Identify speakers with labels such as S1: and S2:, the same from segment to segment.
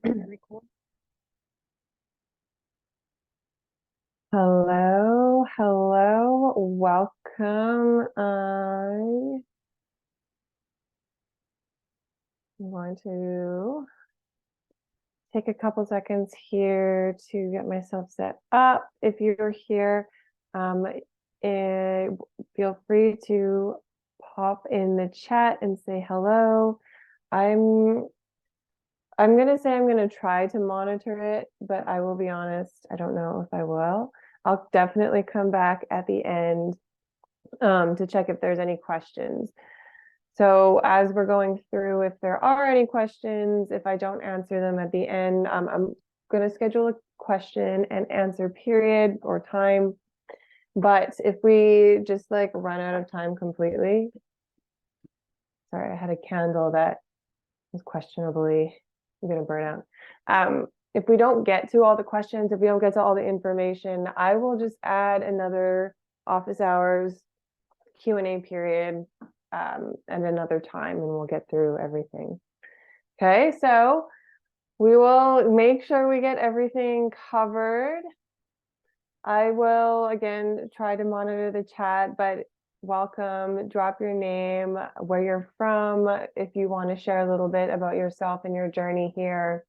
S1: Record. Hello, hello, welcome. I'm going to take a couple seconds here to get myself set up. If you're here, feel free to pop in the chat and say hello. I'm gonna say I'm gonna try to monitor it, but I will be honest, I don't know if I will. I'll definitely come back at the end to check if there's any questions. So as we're going through, if there are any questions, if I don't answer them at the end, I'm going to schedule a question and answer period or time. But if we just like run out of time completely, sorry, I had a candle that was questionably going to burn out. If we don't get to all the questions, if we don't get to all the information, I will just add another office hours Q&A period at another time, and we'll get through everything. Okay, so we will make sure we get everything covered. I will, again, try to monitor the chat, but welcome, drop your name, where you're from, if you want to share a little bit about yourself and your journey here,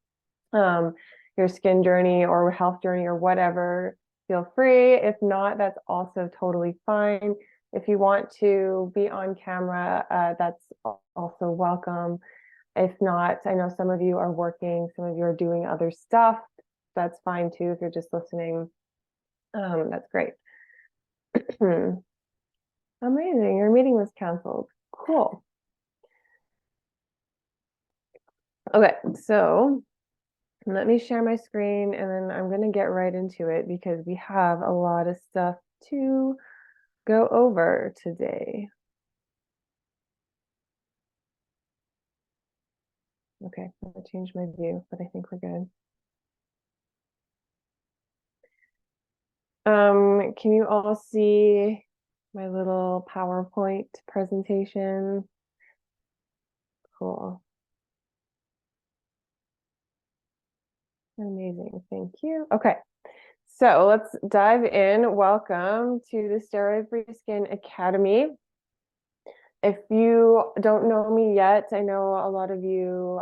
S1: your skin journey or health journey or whatever, feel free. If not, that's also totally fine. If you want to be on camera, that's also welcome. If not, I know some of you are working, some of you are doing other stuff. That's fine too. If you're just listening, that's great. Amazing. Your meeting was canceled. Cool. Okay, so let me share my screen and then I'm going to get right into it because we have a lot of stuff to go over today. Okay, I'm going to change my view, but I think we're good. Can you all see my little PowerPoint presentation? Cool. Amazing, thank you. Okay, so let's dive in. Welcome to the Steroid Free Skin Academy. If you don't know me yet, I know a lot of you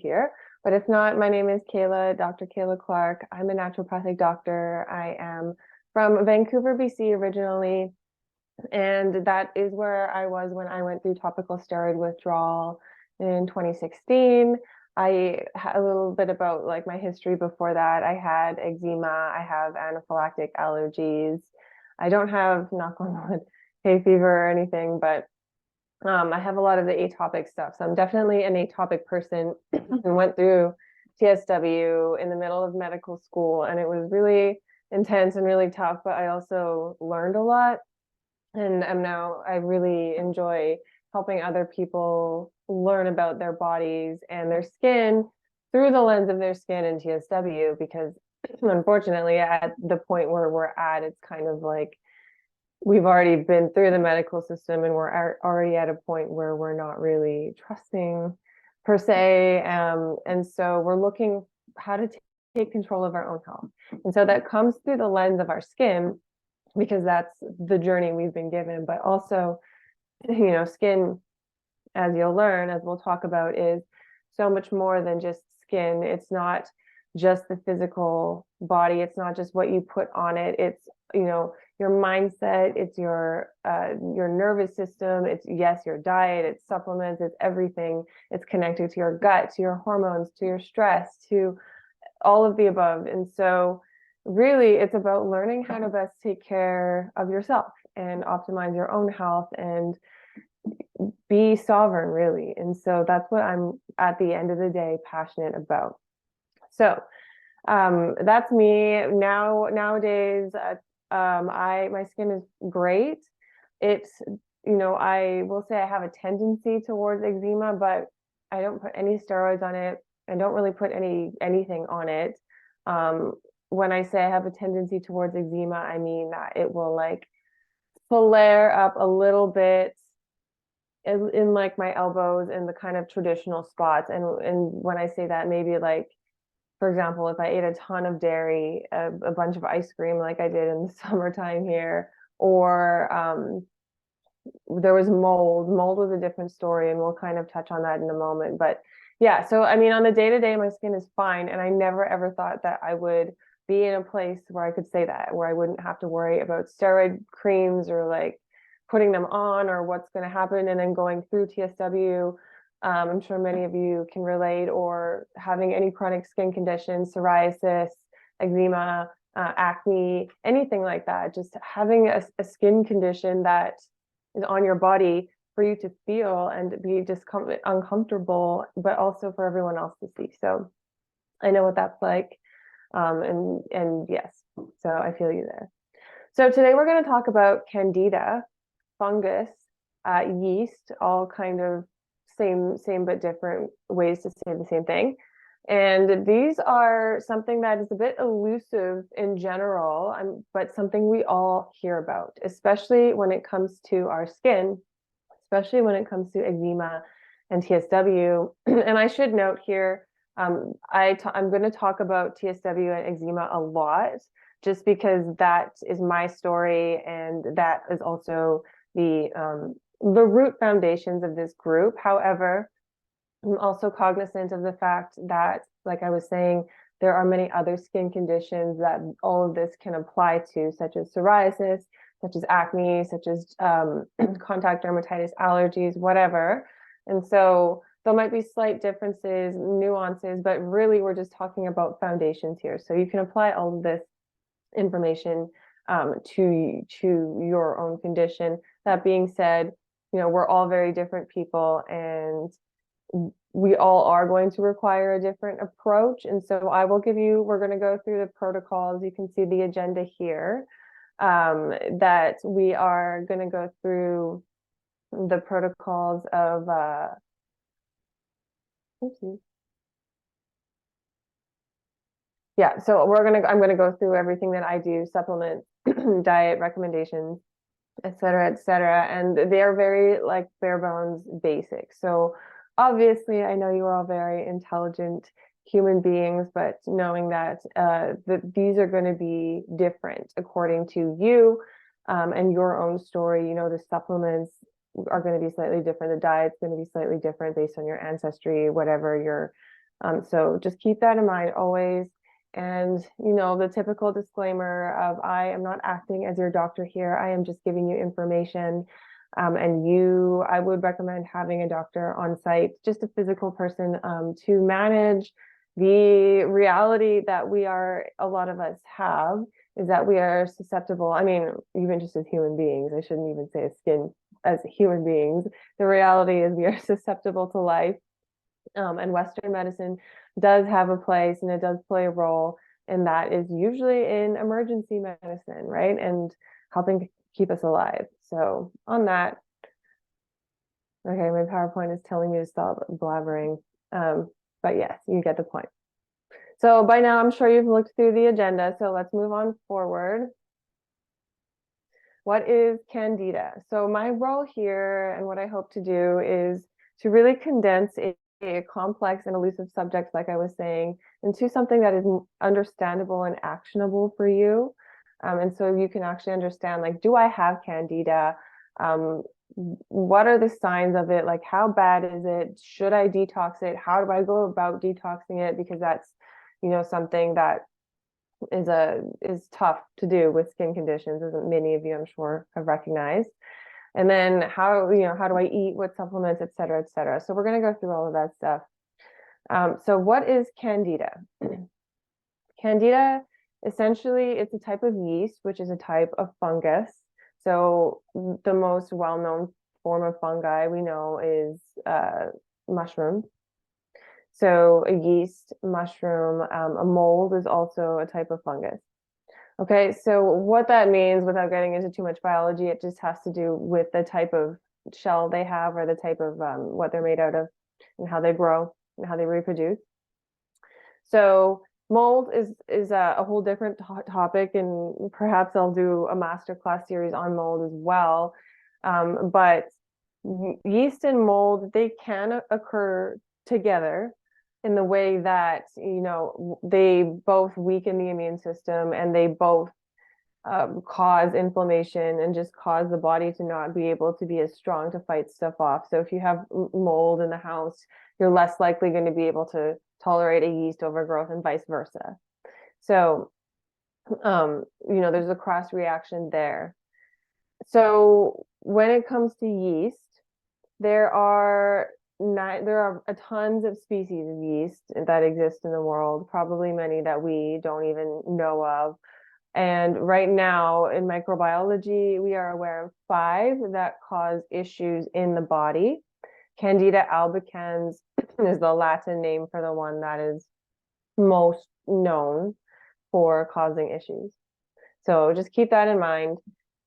S1: here, but if not, my name is Kayla, Dr. Kayla Clark. I'm a naturopathic doctor. I am from Vancouver, BC originally, and that is where I was when I went through topical steroid withdrawal in 2016. I had a little bit about like my history before that. I had eczema, I have anaphylactic allergies. I don't have, knock on wood, hay fever or anything, but I have a lot of the atopic stuff. So I'm definitely an atopic person and went through TSW in the middle of medical school, and it was really intense and really tough, but I also learned a lot. And I really enjoy helping other people learn about their bodies and their skin through the lens of their skin and TSW, because unfortunately at the point where we're at, it's kind of like we've already been through the medical system and we're already at a point where we're not really trusting per se. And so we're looking how to take control of our own health. And so that comes through the lens of our skin, because that's the journey we've been given. But also, skin, as you'll learn, as we'll talk about, is so much more than just skin. It's not just the physical body. It's not just what you put on it. It's, your mindset, it's your nervous system, it's, yes, your diet, it's supplements, it's everything. It's connected to your gut, to your hormones, to your stress, to all of the above. And so really it's about learning how to best take care of yourself and optimize your own health and be sovereign, really. And so that's what I'm, at the end of the day, passionate about. So that's me. Nowadays, my skin is great. It's, I will say I have a tendency towards eczema, but I don't put any steroids on it. I don't really put anything on it. When I say I have a tendency towards eczema, I mean that it will like flare up a little bit in like my elbows and the kind of traditional spots. And when I say that, maybe like, for example, if I ate a ton of dairy, a bunch of ice cream like I did in the summertime here, or there was mold. Mold was a different story, and we'll kind of touch on that in a moment. But yeah, so I mean, on the day to day, my skin is fine, and I never ever thought that I would be in a place where I could say that, where I wouldn't have to worry about steroid creams or like putting them on or what's going to happen, and then going through TSW. I'm sure many of you can relate, or having any chronic skin conditions, psoriasis, eczema, acne, anything like that. Just having a skin condition that is on your body for you to feel and be uncomfortable, but also for everyone else to see. So I know what that's like. And yes, so I feel you there. So today we're going to talk about Candida, fungus, yeast, all kind of same but different ways to say the same thing. And these are something that is a bit elusive in general, but something we all hear about, especially when it comes to our skin, especially when it comes to eczema and TSW. And I should note here, I'm going to talk about TSW and eczema a lot, just because that is my story, and that is also the root foundations of this group. However, I'm also cognizant of the fact that, like I was saying, there are many other skin conditions that all of this can apply to, such as psoriasis, such as acne, such as contact dermatitis, allergies, whatever. And so there might be slight differences, nuances, but really we're just talking about foundations here. So you can apply all of this information to your own condition. That being said, you know, we're all very different people, and we all are going to require a different approach. And so we're going to go through the protocols. You can see the agenda here, that we are going to go through the protocols of, yeah, so I'm going to go through everything that I do, supplement, diet recommendations, et cetera, et cetera. And they are very like bare bones basic. So obviously, I know you are all very intelligent human beings, but knowing that these are going to be different according to you and your own story. You know, the supplements are going to be slightly different. The diet's going to be slightly different based on your ancestry, whatever your. So just keep that in mind always. And, you know, the typical disclaimer of, I am not acting as your doctor here. I am just giving you information. I would recommend having a doctor on site, just a physical person, to manage the reality that a lot of us have, is that we are susceptible. I mean, even just as human beings, I shouldn't even say as human beings. The reality is we are susceptible to life. And Western medicine does have a place, and it does play a role, and that is usually in emergency medicine, right? And helping keep us alive. So on that, okay, my PowerPoint is telling me to stop blabbering. But yes, you get the point. So by now, I'm sure you've looked through the agenda. So let's move on forward. What is Candida? So my role here, and what I hope to do, is to really condense a complex and elusive subject, like I was saying, into something that is understandable and actionable for you. And so you can actually understand, like, do I have Candida? What are the signs of it? Like, how bad is it? Should I detox it? How do I go about detoxing it? Because that's, you know, something that is tough to do with skin conditions, as many of you, I'm sure, have recognized. And then how do I eat, what supplements, et cetera, et cetera. So we're going to go through all of that stuff. So what is Candida? Candida, essentially, it's a type of yeast, which is a type of fungus. So the most well-known form of fungi we know is mushroom. So a yeast, mushroom, a mold is also a type of fungus. Okay, so what that means, without getting into too much biology, it just has to do with the type of shell they have, or the type of what they're made out of, and how they grow and how they reproduce. So mold is a whole different topic, and perhaps I'll do a masterclass series on mold as well. But yeast and mold, they can occur together in the way that, they both weaken the immune system and they both cause inflammation and just cause the body to not be able to be as strong to fight stuff off. So if you have mold in the house, you're less likely going to be able to tolerate a yeast overgrowth and vice versa. So, there's a cross reaction there. So when it comes to yeast, there are tons of species of yeast that exist in the world, probably many that we don't even know of. And right now in microbiology, we are aware of 5 that cause issues in the body. Candida albicans is the Latin name for the one that is most known for causing issues. So just keep that in mind.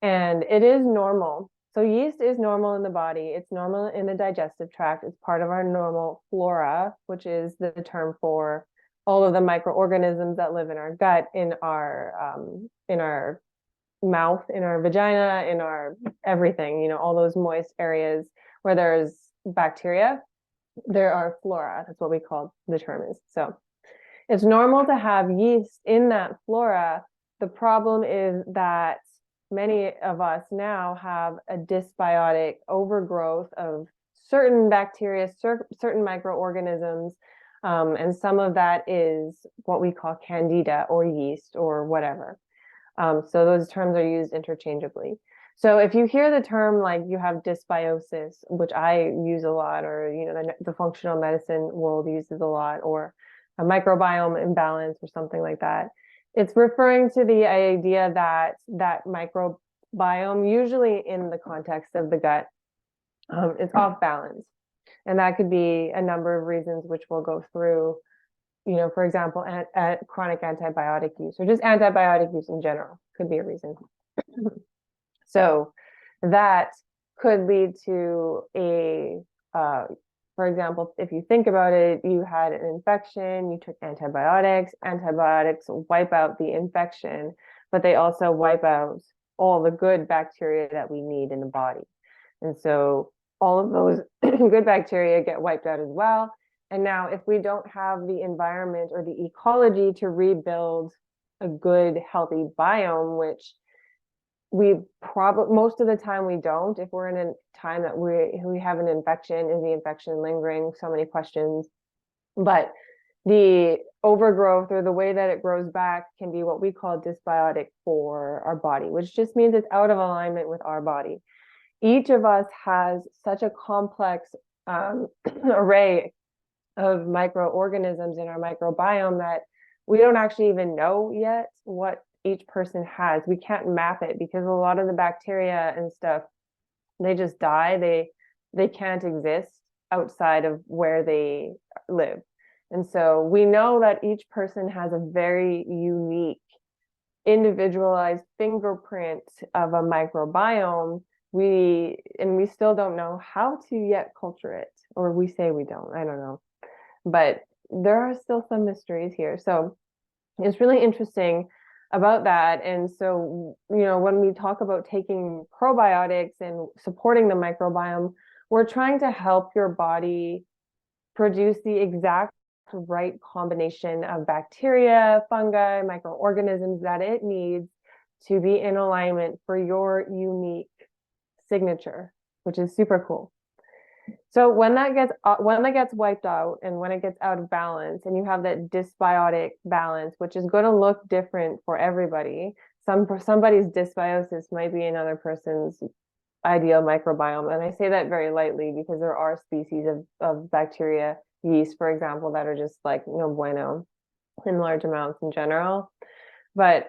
S1: And it is normal. So yeast is normal in the body. It's normal in the digestive tract. It's part of our normal flora, which is the term for all of the microorganisms that live in our gut, in our mouth, in our vagina, in our everything, all those moist areas where there's bacteria, there are flora. That's what we call the term is. So it's normal to have yeast in that flora. The problem is that many of us now have a dysbiotic overgrowth of certain bacteria, certain microorganisms, and some of that is what we call candida or yeast or whatever. So those terms are used interchangeably. So if you hear the term like you have dysbiosis, which I use a lot, or the functional medicine world uses a lot, or a microbiome imbalance or something like that, it's referring to the idea that microbiome, usually in the context of the gut, is off balance. And that could be a number of reasons, which we'll go through, for example, chronic antibiotic use, or just antibiotic use in general could be a reason. So that could lead to for example, if you think about it, you had an infection, you took antibiotics wipe out the infection, but they also wipe out all the good bacteria that we need in the body. And so all of those good bacteria get wiped out as well. And now if we don't have the environment or the ecology to rebuild a good, healthy biome, which most of the time we don't, if we're in a time that we have an infection, is the infection lingering? So many questions. But the overgrowth or the way that it grows back can be what we call dysbiotic for our body, which just means it's out of alignment with our body. Each of us has such a complex array of microorganisms in our microbiome that we don't actually even know yet what each person has. We can't map it because a lot of the bacteria and stuff, they just die. They can't exist outside of where they live. And so we know that each person has a very unique, individualized fingerprint of a microbiome. We still don't know how to yet culture it, or we say we don't, I don't know. But there are still some mysteries here. So it's really interesting about that. And so, when we talk about taking probiotics and supporting the microbiome, we're trying to help your body produce the exact right combination of bacteria, fungi, microorganisms that it needs to be in alignment for your unique signature, which is super cool. So when that gets wiped out and when it gets out of balance and you have that dysbiotic balance, which is going to look different for everybody. Somebody's dysbiosis might be another person's ideal microbiome. And I say that very lightly because there are species of bacteria, yeast, for example, that are just like no bueno in large amounts in general. But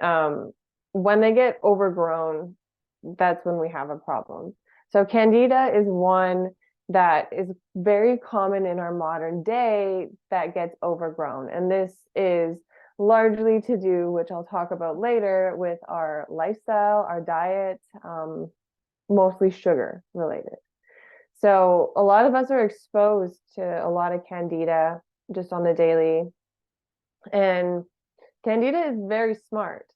S1: when they get overgrown, that's when we have a problem. So Candida is one that is very common in our modern day that gets overgrown. And this is largely to do, which I'll talk about later, with our lifestyle, our diet, mostly sugar related. So a lot of us are exposed to a lot of Candida just on the daily. And Candida is very smart.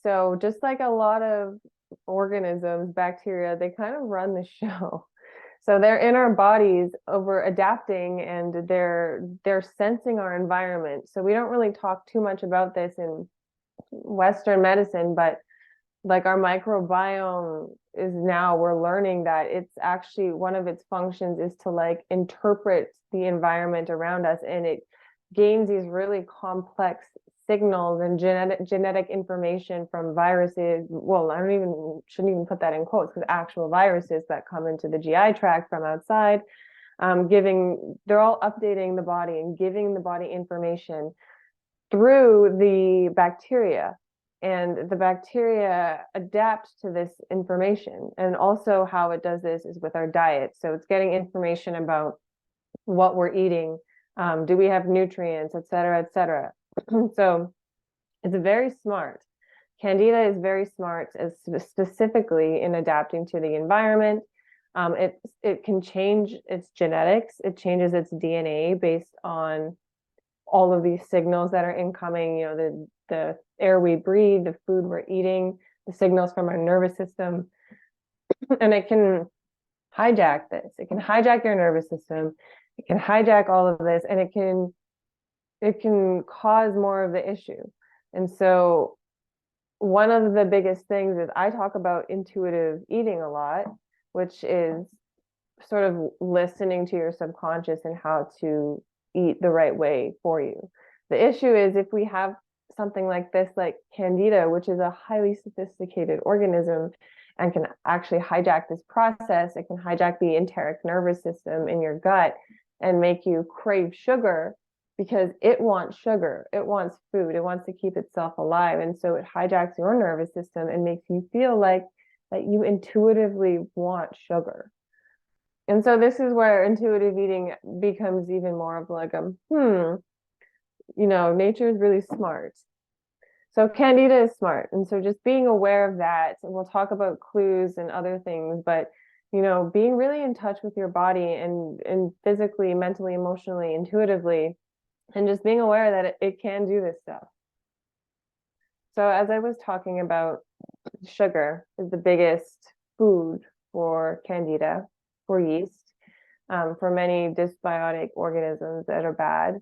S1: So just like a lot of organisms, bacteria, they kind of run the show. So they're in our bodies over adapting, and they're sensing our environment. So we don't really talk too much about this in Western medicine, but like our microbiome is now, we're learning that it's actually one of its functions is to like interpret the environment around us, and it gains these really complex signals and genetic information from viruses. Well, I don't even shouldn't even put that in quotes, because actual viruses that come into the GI tract from outside, they're all updating the body and giving the body information through the bacteria, and the bacteria adapt to this information. And also how it does this is with our diet. So it's getting information about what we're eating, do we have nutrients, et cetera, et cetera. So it's very smart. Candida is very smart, as specifically in adapting to the environment. It can change its genetics. It changes its DNA based on all of these signals that are incoming, the air we breathe, the food we're eating, the signals from our nervous system. And it can hijack this. It can hijack your nervous system. It can hijack all of this, and it can cause more of the issue. And so one of the biggest things is I talk about intuitive eating a lot, which is sort of listening to your subconscious and how to eat the right way for you. The issue is if we have something like this, like Candida, which is a highly sophisticated organism and can actually hijack this process, it can hijack the enteric nervous system in your gut and make you crave sugar, because it wants sugar, it wants food, it wants to keep itself alive. And so it hijacks your nervous system and makes you feel like that you intuitively want sugar. And so this is where intuitive eating becomes even more of like nature is really smart. So Candida is smart. And so just being aware of that, and we'll talk about clues and other things, but being really in touch with your body and physically, mentally, emotionally, intuitively, and just being aware that it can do this stuff. So as I was talking about, sugar is the biggest food for Candida, for yeast, for many dysbiotic organisms that are bad.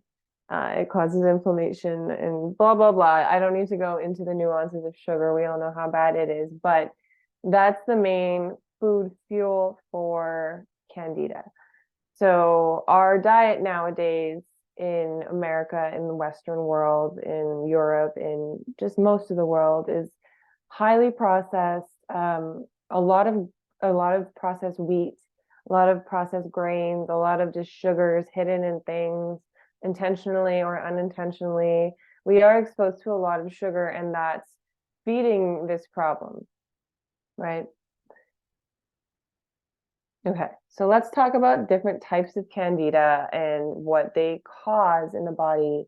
S1: It causes inflammation and blah, blah, blah. I don't need to go into the nuances of sugar. We all know how bad it is, but that's the main food fuel for Candida. So our diet nowadays in America, in the Western world, in Europe, in just most of the world, is highly processed. A lot of processed wheat, a lot of processed grains, a lot of just sugars hidden in things, intentionally or unintentionally. We are exposed to a lot of sugar, and that's feeding this problem, right? Okay, so let's talk about different types of Candida and what they cause in the body,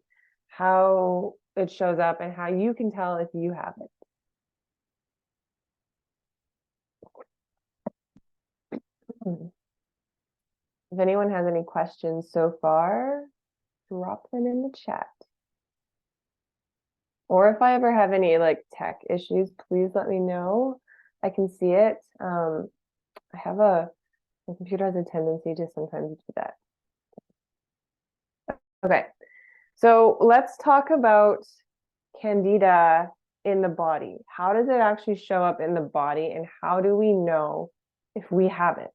S1: how it shows up, and how you can tell if you have it. If anyone has any questions so far, drop them in the chat. Or if I ever have any like tech issues, please let me know. I can see it. My computer has a tendency to sometimes do that. Okay, so let's talk about Candida in the body. How does it actually show up in the body, and how do we know if we have it?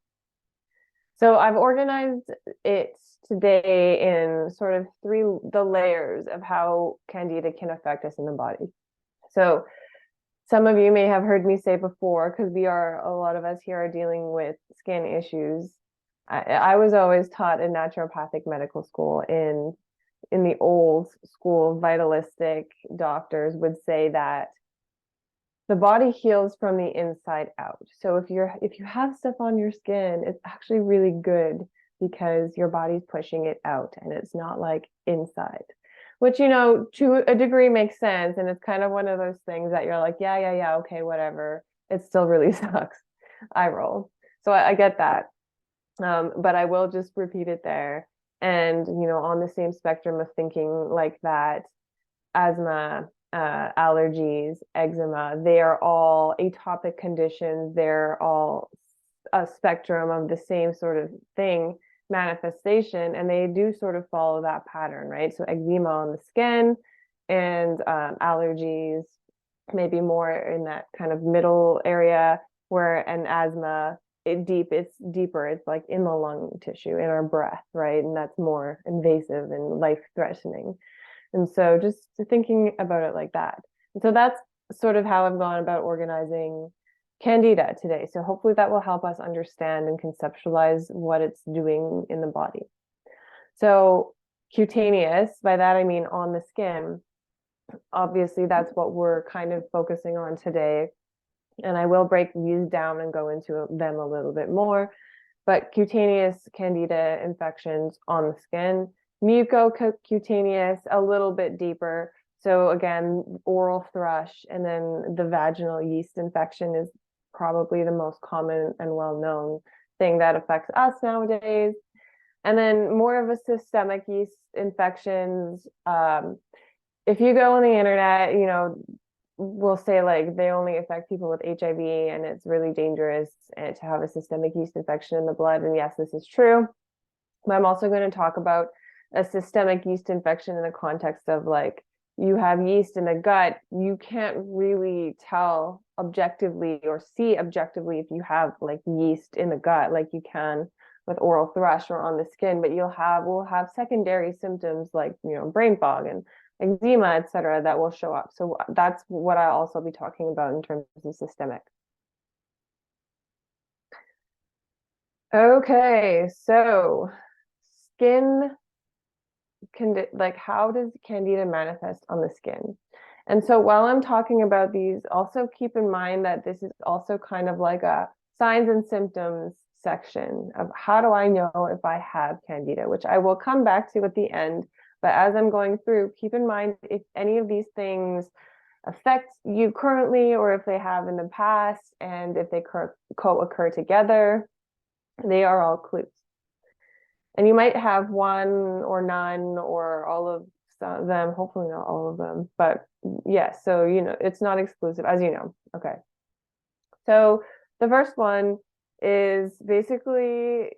S1: So I've organized it today in sort of the layers of how Candida can affect us in the body. So some of you may have heard me say before, because a lot of us here are dealing with skin issues. I was always taught in naturopathic medical school, in the old school, vitalistic doctors would say that the body heals from the inside out. So if you have stuff on your skin, it's actually really good, because your body's pushing it out and it's not like inside, which, to a degree makes sense. And it's kind of one of those things that you're like, yeah, okay, whatever. It still really sucks. I roll. So I get that. But I will just repeat it there. And, on the same spectrum of thinking like that, asthma, allergies, eczema, they are all atopic conditions. They're all a spectrum of the same sort of thing, manifestation, and they do sort of follow that pattern, right? So eczema on the skin and allergies, maybe more in that kind of middle area, where an asthma, it's deeper, it's like in the lung tissue, in our breath, right? And that's more invasive and life-threatening. And so just thinking about it like that. And so that's sort of how I've gone about organizing Candida today. So hopefully that will help us understand and conceptualize what it's doing in the body. So cutaneous, by that I mean on the skin. Obviously, that's what we're kind of focusing on today. And I will break these down and go into them a little bit more. But cutaneous Candida infections on the skin, mucocutaneous a little bit deeper. So again, oral thrush, and then the vaginal yeast infection is probably the most common and well-known thing that affects us nowadays. And then more of a systemic yeast infections. If you go on the internet, we'll say like they only affect people with HIV and it's really dangerous and to have a systemic yeast infection in the blood. And yes, this is true. But I'm also going to talk about a systemic yeast infection in the context of like you have yeast in the gut. You can't really tell objectively or see objectively if you have like yeast in the gut like you can with oral thrush or on the skin, but we'll have secondary symptoms like brain fog and eczema, etc., that will show up. So that's what I'll also be talking about in terms of systemic. Okay, so skin, like how does Candida manifest on the skin? And so while I'm talking about these, also keep in mind that this is also kind of like a signs and symptoms section of how do I know if I have Candida, which I will come back to at the end. But as I'm going through, keep in mind if any of these things affect you currently or if they have in the past, and if they co-occur together, they are all clues. And you might have one or none or all of them, hopefully not all of them, but yes, so it's not exclusive, as you know. Okay. So the first one is basically,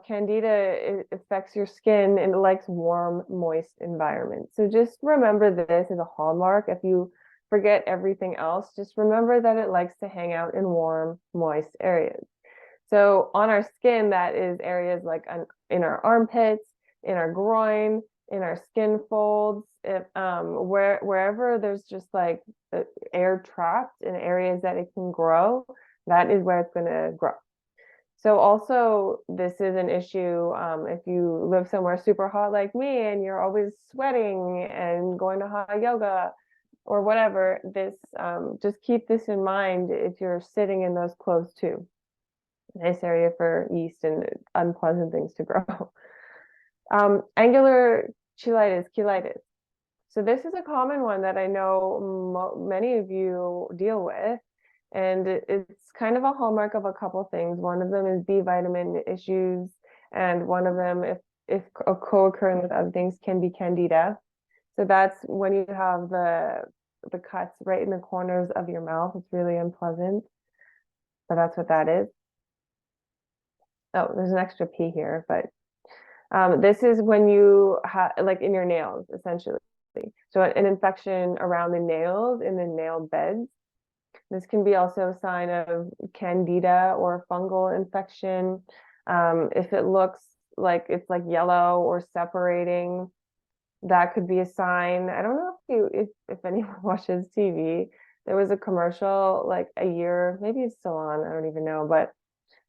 S1: Candida, it affects your skin and it likes warm, moist environments. So just remember this as a hallmark. If you forget everything else, just remember that it likes to hang out in warm, moist areas. So on our skin, that is areas like in our armpits, in our groin, in our skin folds, wherever there's just like air trapped in areas that it can grow, that is where it's going to grow. So also, this is an issue if you live somewhere super hot like me and you're always sweating and going to hot yoga or whatever, just keep this in mind if you're sitting in those clothes too. Nice area for yeast and unpleasant things to grow. Angular cheilitis. So this is a common one that I know many of you deal with, and it's kind of a hallmark of a couple things. One of them is B vitamin issues, and one of them, if co-occurring with other things, can be Candida. So that's when you have the cuts right in the corners of your mouth. It's really unpleasant, but that's what that is. Oh, there's an extra P here, but this is when you have, like in your nails, essentially. So an infection around the nails, in the nail beds. This can be also a sign of Candida or fungal infection. If it looks like it's like yellow or separating, that could be a sign. I don't know if anyone watches TV. There was a commercial like a year, maybe it's still on, I don't even know, but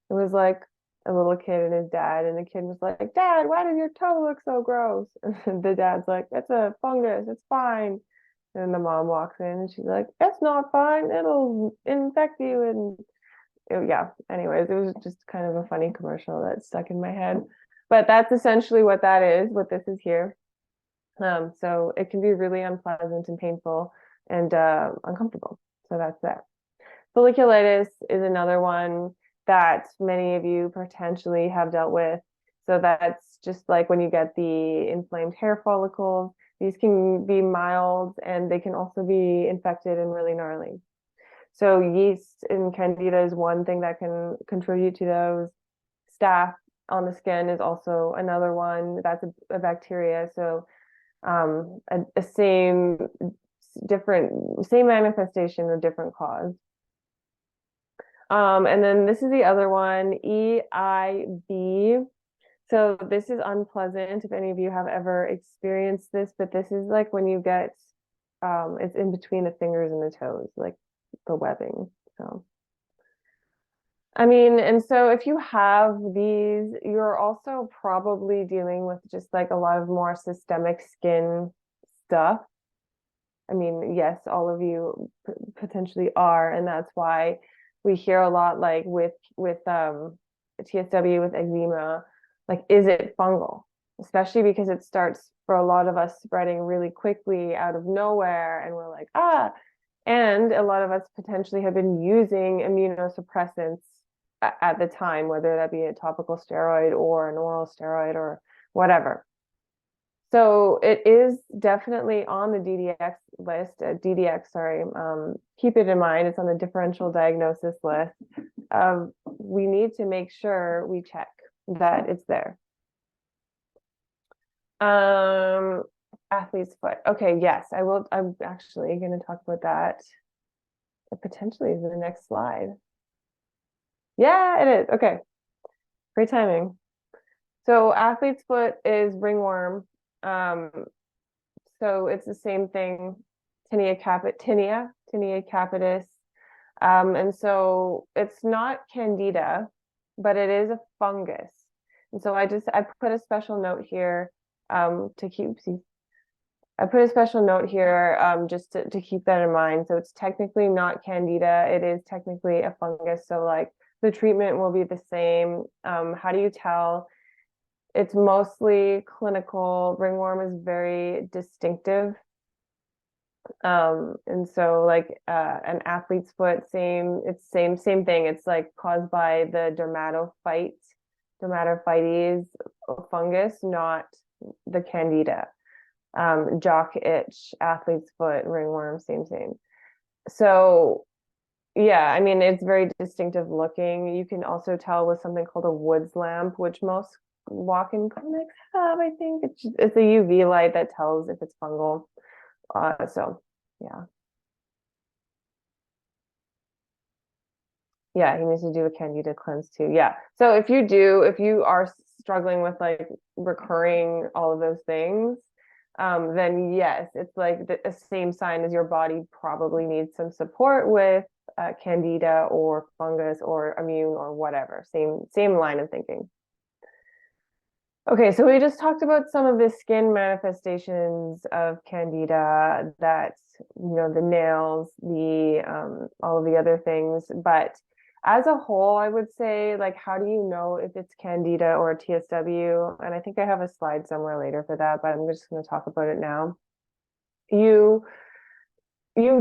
S1: it was like a little kid and his dad, and the kid was like, "Dad, why does your toe look so gross?" And the dad's like, "It's a fungus, it's fine." And the mom walks in and she's like, "It's not fine, it'll infect you." And yeah, anyways, it was just kind of a funny commercial that stuck in my head. But that's essentially what that is, what this is here. So it can be really unpleasant and painful and uncomfortable. So that's that. Folliculitis is another one that many of you potentially have dealt with. So that's just like when you get the inflamed hair follicles. These can be mild and they can also be infected and really gnarly. So yeast and Candida is one thing that can contribute to those. Staph on the skin is also another one. That's a bacteria. So a same manifestation, a different cause. And then this is the other one, EIB. So this is unpleasant if any of you have ever experienced this, but this is like when you get, it's in between the fingers and the toes, like the webbing. So, I mean, and so if you have these, you're also probably dealing with just like a lot of more systemic skin stuff. I mean, yes, all of you potentially are, and that's why we hear a lot like with TSW, with eczema, like is it fungal? Especially because it starts for a lot of us spreading really quickly out of nowhere, and we're like, ah, and a lot of us potentially have been using immunosuppressants at the time, whether that be a topical steroid or an oral steroid or whatever. So it is definitely on the DDX list, DDX, sorry. Keep it in mind, it's on the differential diagnosis list. We need to make sure we check that it's there. Athlete's foot. Okay, yes, I will. I'm actually going to talk about that. It potentially is in the next slide. Yeah, it is. Okay, great timing. So athlete's foot is ringworm. So it's the same thing, tinea capitis. And so it's not Candida, but it is a fungus. And so I put a special note here to keep, I put a special note here just to keep that in mind. So it's technically not Candida, it is technically a fungus. So like the treatment will be the same. How do you tell? It's mostly clinical. Ringworm is very distinctive. And so like an athlete's foot, same thing. It's like caused by the dermatophytes fungus, not the Candida. Jock itch, athlete's foot, ringworm, same. So yeah, I mean, it's very distinctive looking. You can also tell with something called a Woods lamp, which most walk-in clinics have, I think. It's a UV light that tells if it's fungal. So yeah. Yeah, he needs to do a Candida cleanse too. Yeah. So if you are struggling with like recurring all of those things, then yes, it's like the same sign as your body probably needs some support with Candida or fungus or immune or whatever. Same line of thinking. Okay, so we just talked about some of the skin manifestations of Candida, that, the nails, the all of the other things. But as a whole, I would say, like, how do you know if it's Candida or TSW? And I think I have a slide somewhere later for that, but I'm just going to talk about it now. You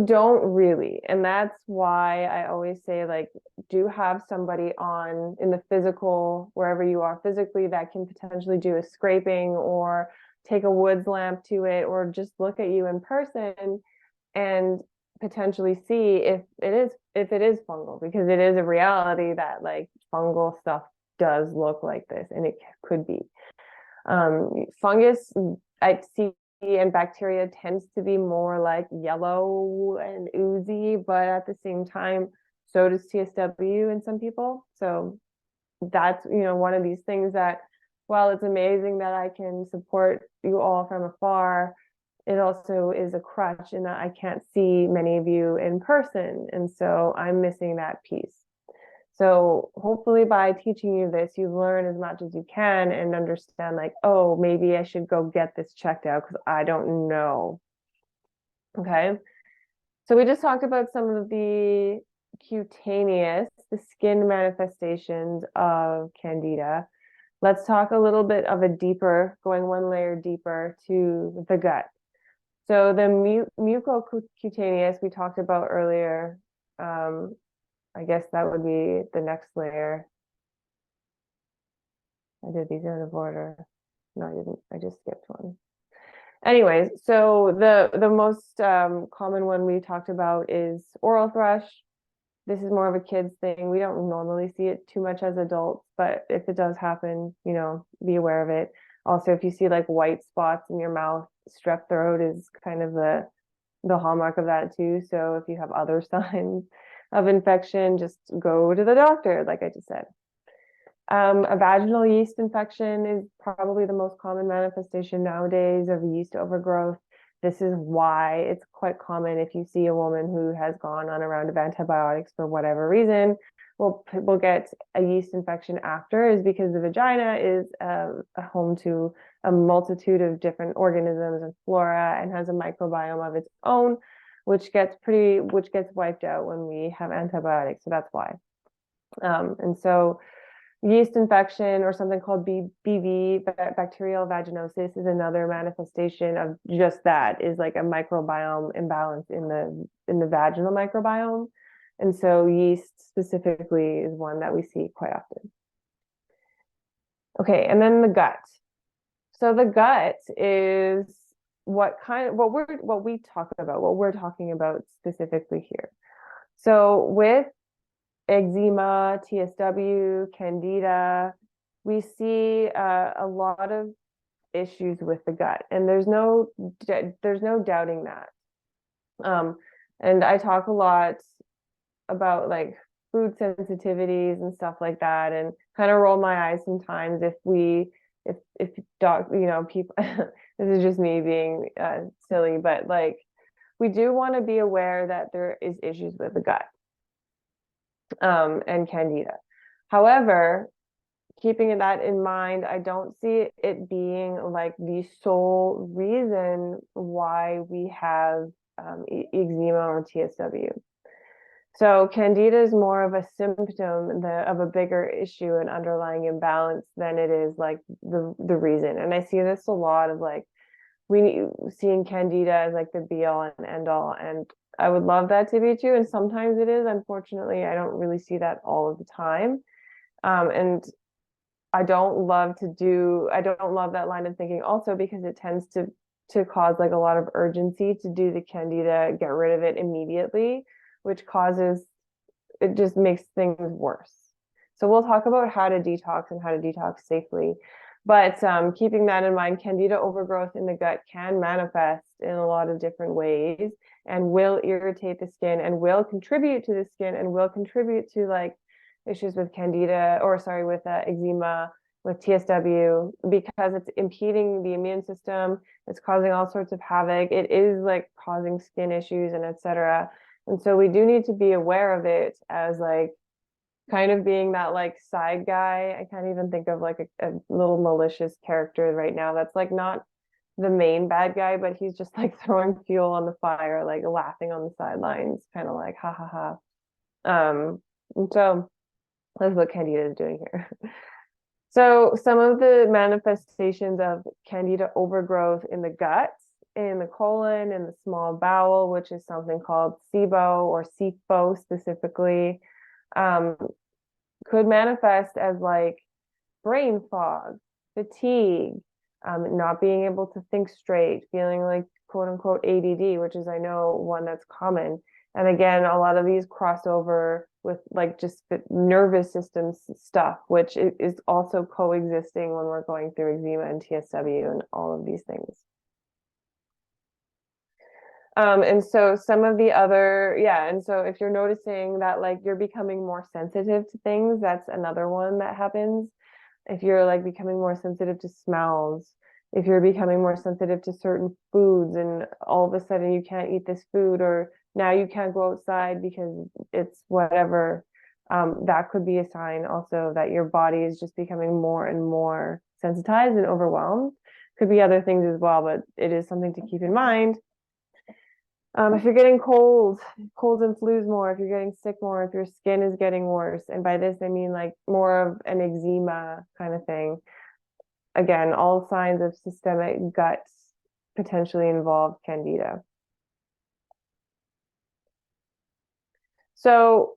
S1: don't really, and that's why I always say, like, do have somebody on in the physical, wherever you are physically, that can potentially do a scraping or take a Woods lamp to it, or just look at you in person and potentially see if it is fungal, because it is a reality that like fungal stuff does look like this, and it could be. Fungus, I see, and bacteria tends to be more like yellow and oozy, but at the same time, so does TSW in some people. So that's, one of these things that, while it's amazing that I can support you all from afar, it also is a crutch in that I can't see many of you in person. And so I'm missing that piece. So hopefully by teaching you this, you learn as much as you can and understand, like, oh, maybe I should go get this checked out because I don't know. Okay. So we just talked about some of the the skin manifestations of Candida. Let's talk a little bit of going one layer deeper to the gut. So the mucocutaneous we talked about earlier. I guess that would be the next layer. I did these out of order. No, I didn't. I just skipped one. Anyways, so the most common one we talked about is oral thrush. this is more of a kids thing. We don't normally see it too much as adults, but if it does happen, be aware of it. Also, if you see like white spots in your mouth, strep throat is kind of the hallmark of that too. So if you have other signs of infection, just go to the doctor, like I just said. A vaginal yeast infection is probably the most common manifestation nowadays of yeast overgrowth. This is why it's quite common if you see a woman who has gone on a round of antibiotics for whatever reason, will get a yeast infection after, is because the vagina is a home to a multitude of different organisms and flora and has a microbiome of its own, which gets wiped out when we have antibiotics. So that's why. And so yeast infection, or something called BV, bacterial vaginosis, is another manifestation of just that, is like a microbiome imbalance in the vaginal microbiome. And so yeast specifically is one that we see quite often. Okay, and then the gut. So the gut is what we're talking about specifically here. So with eczema, TSW, Candida, we see a lot of issues with the gut, and there's no doubting that. And I talk a lot about like food sensitivities and stuff like that, and kind of roll my eyes sometimes if people this is just me being silly, but like we do want to be aware that there is issues with the gut and Candida. However, keeping that in mind, I don't see it being like the sole reason why we have eczema or TSW. So Candida is more of a symptom of a bigger issue and underlying imbalance than it is like the reason. And I see this a lot of like seeing Candida as like the be all and end all, and I would love that to be true, and sometimes it is. Unfortunately, I don't really see that all of the time, and I don't love that line of thinking also, because it tends to cause like a lot of urgency to do the Candida, get rid of it immediately, which it just makes things worse. So we'll talk about how to detox and how to detox safely. But keeping that in mind, Candida overgrowth in the gut can manifest in a lot of different ways and will irritate the skin and will contribute to the skin and will contribute to like issues with Candida, or sorry, with eczema, with TSW, because it's impeding the immune system. It's causing all sorts of havoc. It is like causing skin issues and etc. And so we do need to be aware of it as like kind of being that like side guy. I can't even think of like a little malicious character right now that's like not the main bad guy, but he's just like throwing fuel on the fire, like laughing on the sidelines, kind of like ha ha ha. And so that's what Candida is doing here. So some of the manifestations of Candida overgrowth in the gut, in the colon, in the small bowel, which is something called SIBO or SIFO specifically, could manifest as like brain fog, fatigue, not being able to think straight, feeling like quote unquote ADD, which is, I know, one that's common. And again, a lot of these cross over with like just the nervous system stuff, which is also coexisting when we're going through eczema and TSW and all of these things. And so some of the other, and so if you're noticing that like you're becoming more sensitive to things, that's another one that happens. If you're like becoming more sensitive to smells, if you're becoming more sensitive to certain foods and all of a sudden you can't eat this food, or now you can't go outside because it's whatever, that could be a sign also that your body is just becoming more and more sensitized and overwhelmed. Could be other things as well, but it is something to keep in mind. If you're getting colds and flus more, if you're getting sick more, if your skin is getting worse, and by this I mean like more of an eczema kind of thing. Again, all signs of systemic gut potentially involved Candida. So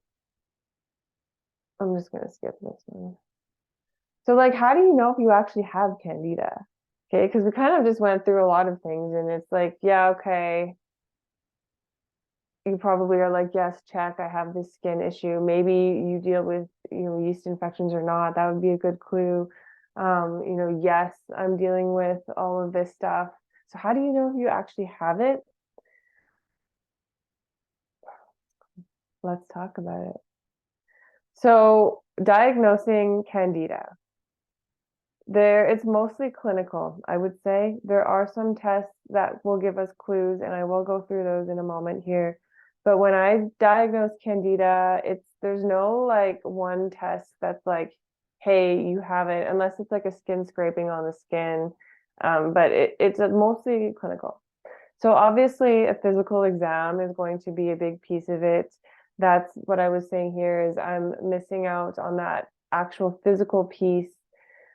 S1: I'm just going to skip this one. So like, how do you know if you actually have Candida? Okay, because we kind of just went through a lot of things and it's like, yeah, okay, you probably are like, yes, check, I have this skin issue. Maybe you deal with, yeast infections or not. That would be a good clue. Yes, I'm dealing with all of this stuff. So how do you know if you actually have it? Let's talk about it. So diagnosing Candida. It's mostly clinical, I would say. There are some tests that will give us clues, and I will go through those in a moment here. But when I diagnose Candida, there's no like one test that's like, hey, you have it, unless it's like a skin scraping on the skin. But it's mostly clinical. So obviously a physical exam is going to be a big piece of it. That's what I was saying here is I'm missing out on that actual physical piece.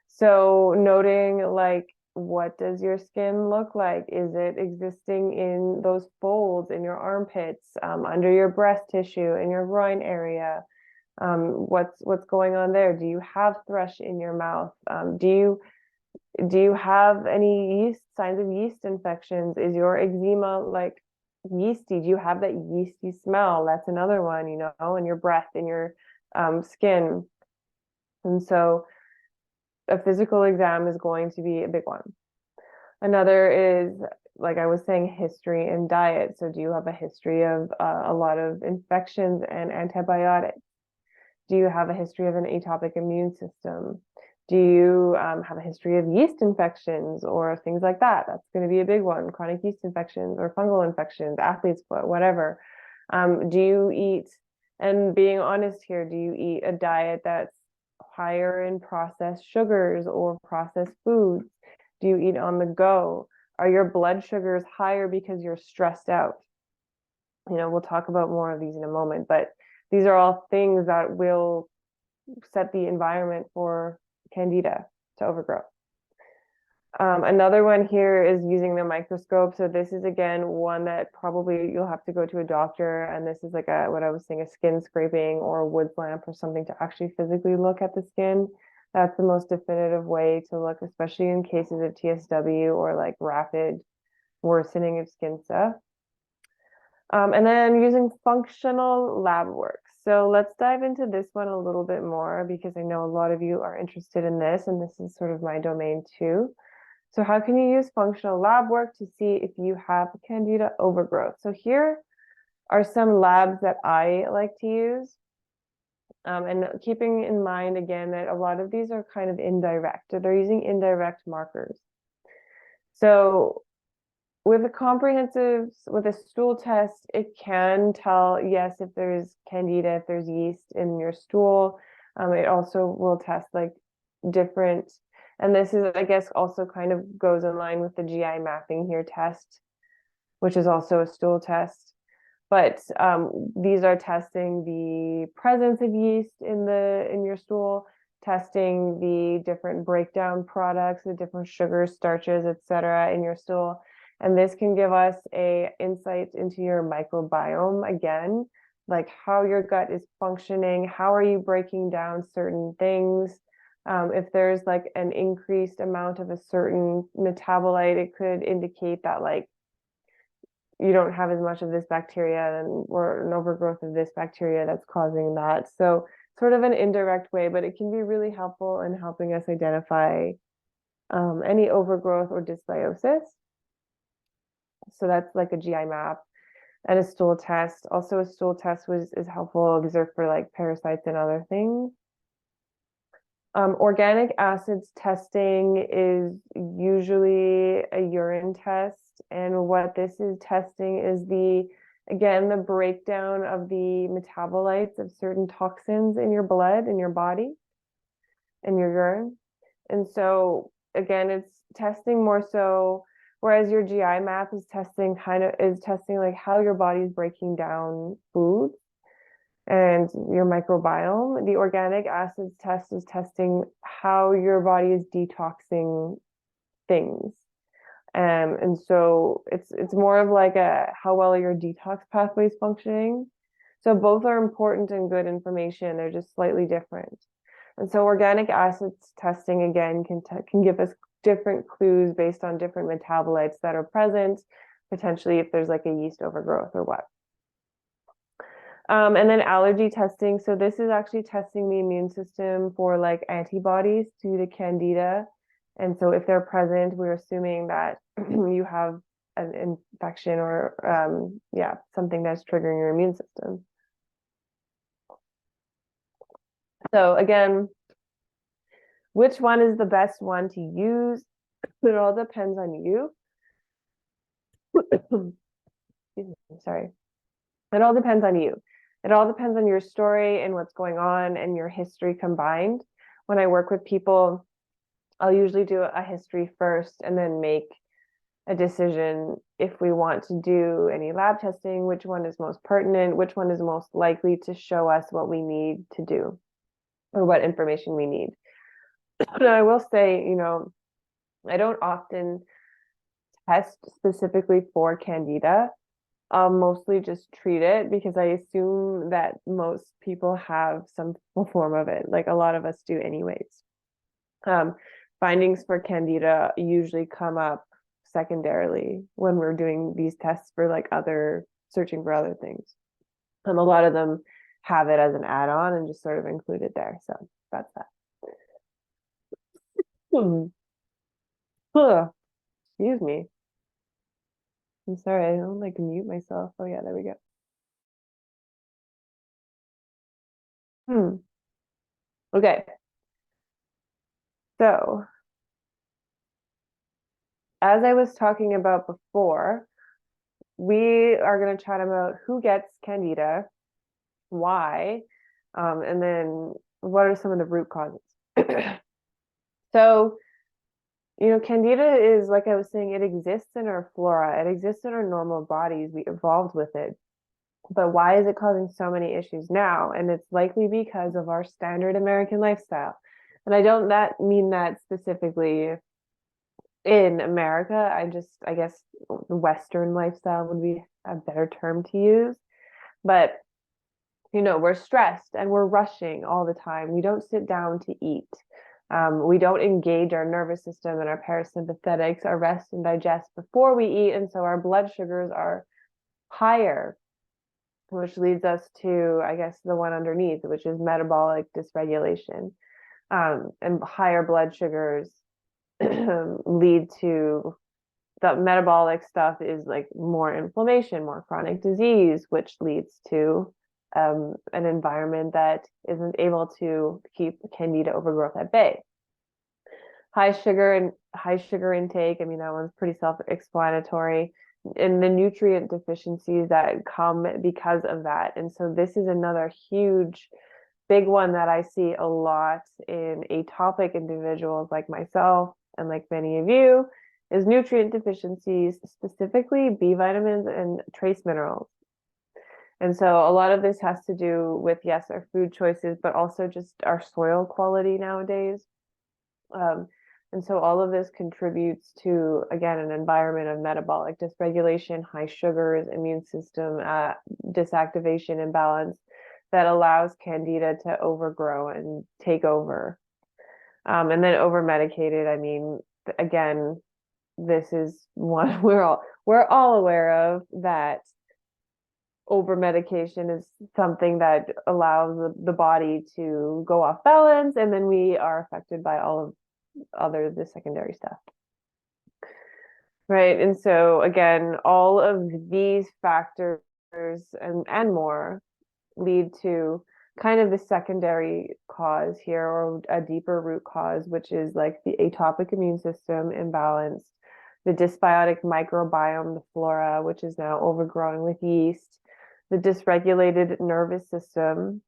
S1: So noting like, what does your skin look like? Is it existing in those folds in your armpits, under your breast tissue, in your groin area? What's going on there? Do you have thrush in your mouth? Do you have any signs of yeast infections? Is your eczema like yeasty? Do you have that yeasty smell? That's another one, in your breath, in your skin. And so a physical exam is going to be a big one. Another is, like I was saying, history and diet. So do you have a history of a lot of infections and antibiotics? Do you have a history of an atopic immune system? Do you have a history of yeast infections or things like that? That's going to be a big one. Chronic yeast infections or fungal infections, athlete's foot, whatever. Do you eat, and being honest here, do you eat a diet that's higher in processed sugars or processed foods? Do you eat on the go? Are your blood sugars higher because you're stressed out? We'll talk about more of these in a moment, but these are all things that will set the environment for Candida to overgrow. Another one here is using the microscope. So this is again one that probably you'll have to go to a doctor, and this is like what I was saying, a skin scraping or a Woods lamp or something to actually physically look at the skin. That's the most definitive way to look, especially in cases of TSW or like rapid worsening of skin stuff. And then using functional lab work. So let's dive into this one a little bit more because I know a lot of you are interested in this, and this is sort of my domain too. So how can you use functional lab work to see if you have Candida overgrowth? So here are some labs that I like to use. And keeping in mind again that a lot of these are kind of indirect, or they're using indirect markers. So with a stool test, it can tell, yes, if there's Candida, if there's yeast in your stool. It also will test like different, and this is, I guess, also kind of goes in line with the GI mapping here test, which is also a stool test. But these are testing the presence of yeast in your stool, testing the different breakdown products, the different sugars, starches, etc., in your stool. And this can give us a insight into your microbiome again, like how your gut is functioning, how are you breaking down certain things. If there's like an increased amount of a certain metabolite, it could indicate that like you don't have as much of this bacteria or an overgrowth of this bacteria that's causing that. So sort of an indirect way, but it can be really helpful in helping us identify any overgrowth or dysbiosis. So that's like a GI map and a stool test. Also, a stool test is helpful. These are for like parasites and other things. Organic acids testing is usually a urine test. And what this is testing is again, the breakdown of the metabolites of certain toxins in your blood, in your body, in your urine. And so again, it's testing more so, whereas your GI map is testing like how your body is breaking down food and your microbiome. The organic acids test is testing how your body is detoxing things. And so it's more of like how well are your detox pathways functioning. So both are important and good information. They're just slightly different. And so organic acids testing again can give us different clues based on different metabolites that are present, potentially if there's like a yeast overgrowth or what. And then allergy testing. So this is actually testing the immune system for like antibodies to the Candida. And so if they're present, we're assuming that you have an infection or yeah, something that's triggering your immune system. So again, which one is the best one to use? It all depends on you. Excuse me, sorry. It all depends on you. It all depends on your story and what's going on and your history combined. When I work with people, I'll usually do a history first and then make a decision if we want to do any lab testing, which one is most pertinent, which one is most likely to show us what we need to do or what information we need. And I will say, I don't often test specifically for Candida. I'll mostly just treat it because I assume that most people have some form of it, like a lot of us do anyways. Findings for Candida usually come up secondarily when we're doing these tests for like searching for other things. A lot of them have it as an add-on and just sort of include it there. So that's that. Excuse me. I'm sorry, I don't like mute myself. Oh yeah, there we go. Okay. So as I was talking about before, we are going to chat about who gets Candida, why, and then what are some of the root causes. So, Candida is, like I was saying, it exists in our flora. It exists in our normal bodies. We evolved with it. But why is it causing so many issues now? And it's likely because of our standard American lifestyle. And I don't mean that specifically in America. I guess the Western lifestyle would be a better term to use. But, we're stressed and we're rushing all the time. We don't sit down to eat. We don't engage our nervous system and our parasympathetics, our rest and digest before we eat. And so our blood sugars are higher, which leads us to, I guess, the one underneath, which is metabolic dysregulation. And higher blood sugars lead to the metabolic stuff is like more inflammation, more chronic disease, which leads to an environment that isn't able to keep Candida overgrowth at bay. High sugar intake, I mean, that one's pretty self-explanatory, and the nutrient deficiencies that come because of that. And so this is another huge big one that I see a lot in atopic individuals like myself and like many of you is nutrient deficiencies, specifically B vitamins and trace minerals. And so a lot of this has to do with, yes, our food choices, but also just our soil quality nowadays. And so all of this contributes to, again, an environment of metabolic dysregulation, high sugars, immune system disactivation, imbalance that allows Candida to overgrow and take over. And then over medicated, I mean, again, this is one we're all aware of, that over medication is something that allows the body to go off balance, and then we are affected by all of the secondary stuff. Right. And so again, all of these factors and more lead to kind of the secondary cause here, or a deeper root cause, which is like the atopic immune system imbalance, the dysbiotic microbiome, the flora, which is now overgrowing with yeast, the dysregulated nervous system,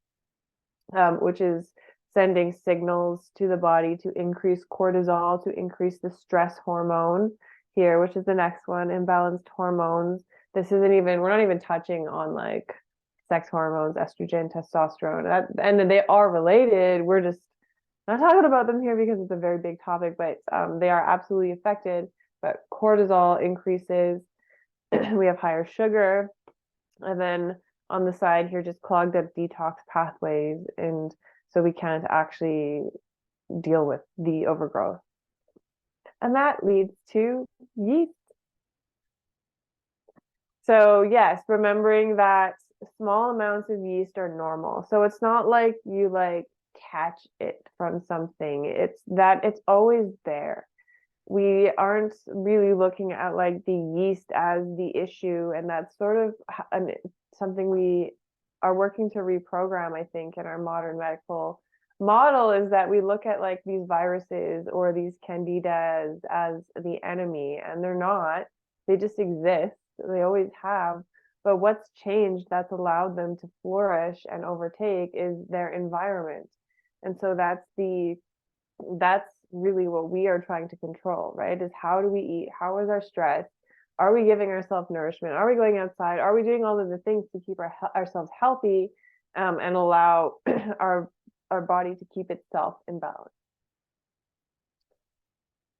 S1: which is sending signals to the body to increase cortisol, to increase the stress hormone here, which is the next one, imbalanced hormones. We're not even touching on like sex hormones, estrogen, testosterone, and they are related. We're just not talking about them here because it's a very big topic, but they are absolutely affected. But cortisol increases, we have higher sugar, and then on the side here, just clogged up detox pathways, and so we can't actually deal with the overgrowth. And that leads to yeast. So yes, remembering that small amounts of yeast are normal. So it's not like you like catch it from something. It's that it's always there. We aren't really looking at like the yeast as the issue, and that's sort of something we are working to reprogram, I think, in our modern medical model, is that we look at like these viruses or these candidas as the enemy, and they're not. They just exist. They always have. But what's changed that's allowed them to flourish and overtake is their environment. And so that's really what we are trying to control, right? Is how do we eat? How is our stress? Are we giving ourselves nourishment? Are we going outside? Are we doing all of the things to keep ourselves healthy, and allow our body to keep itself in balance?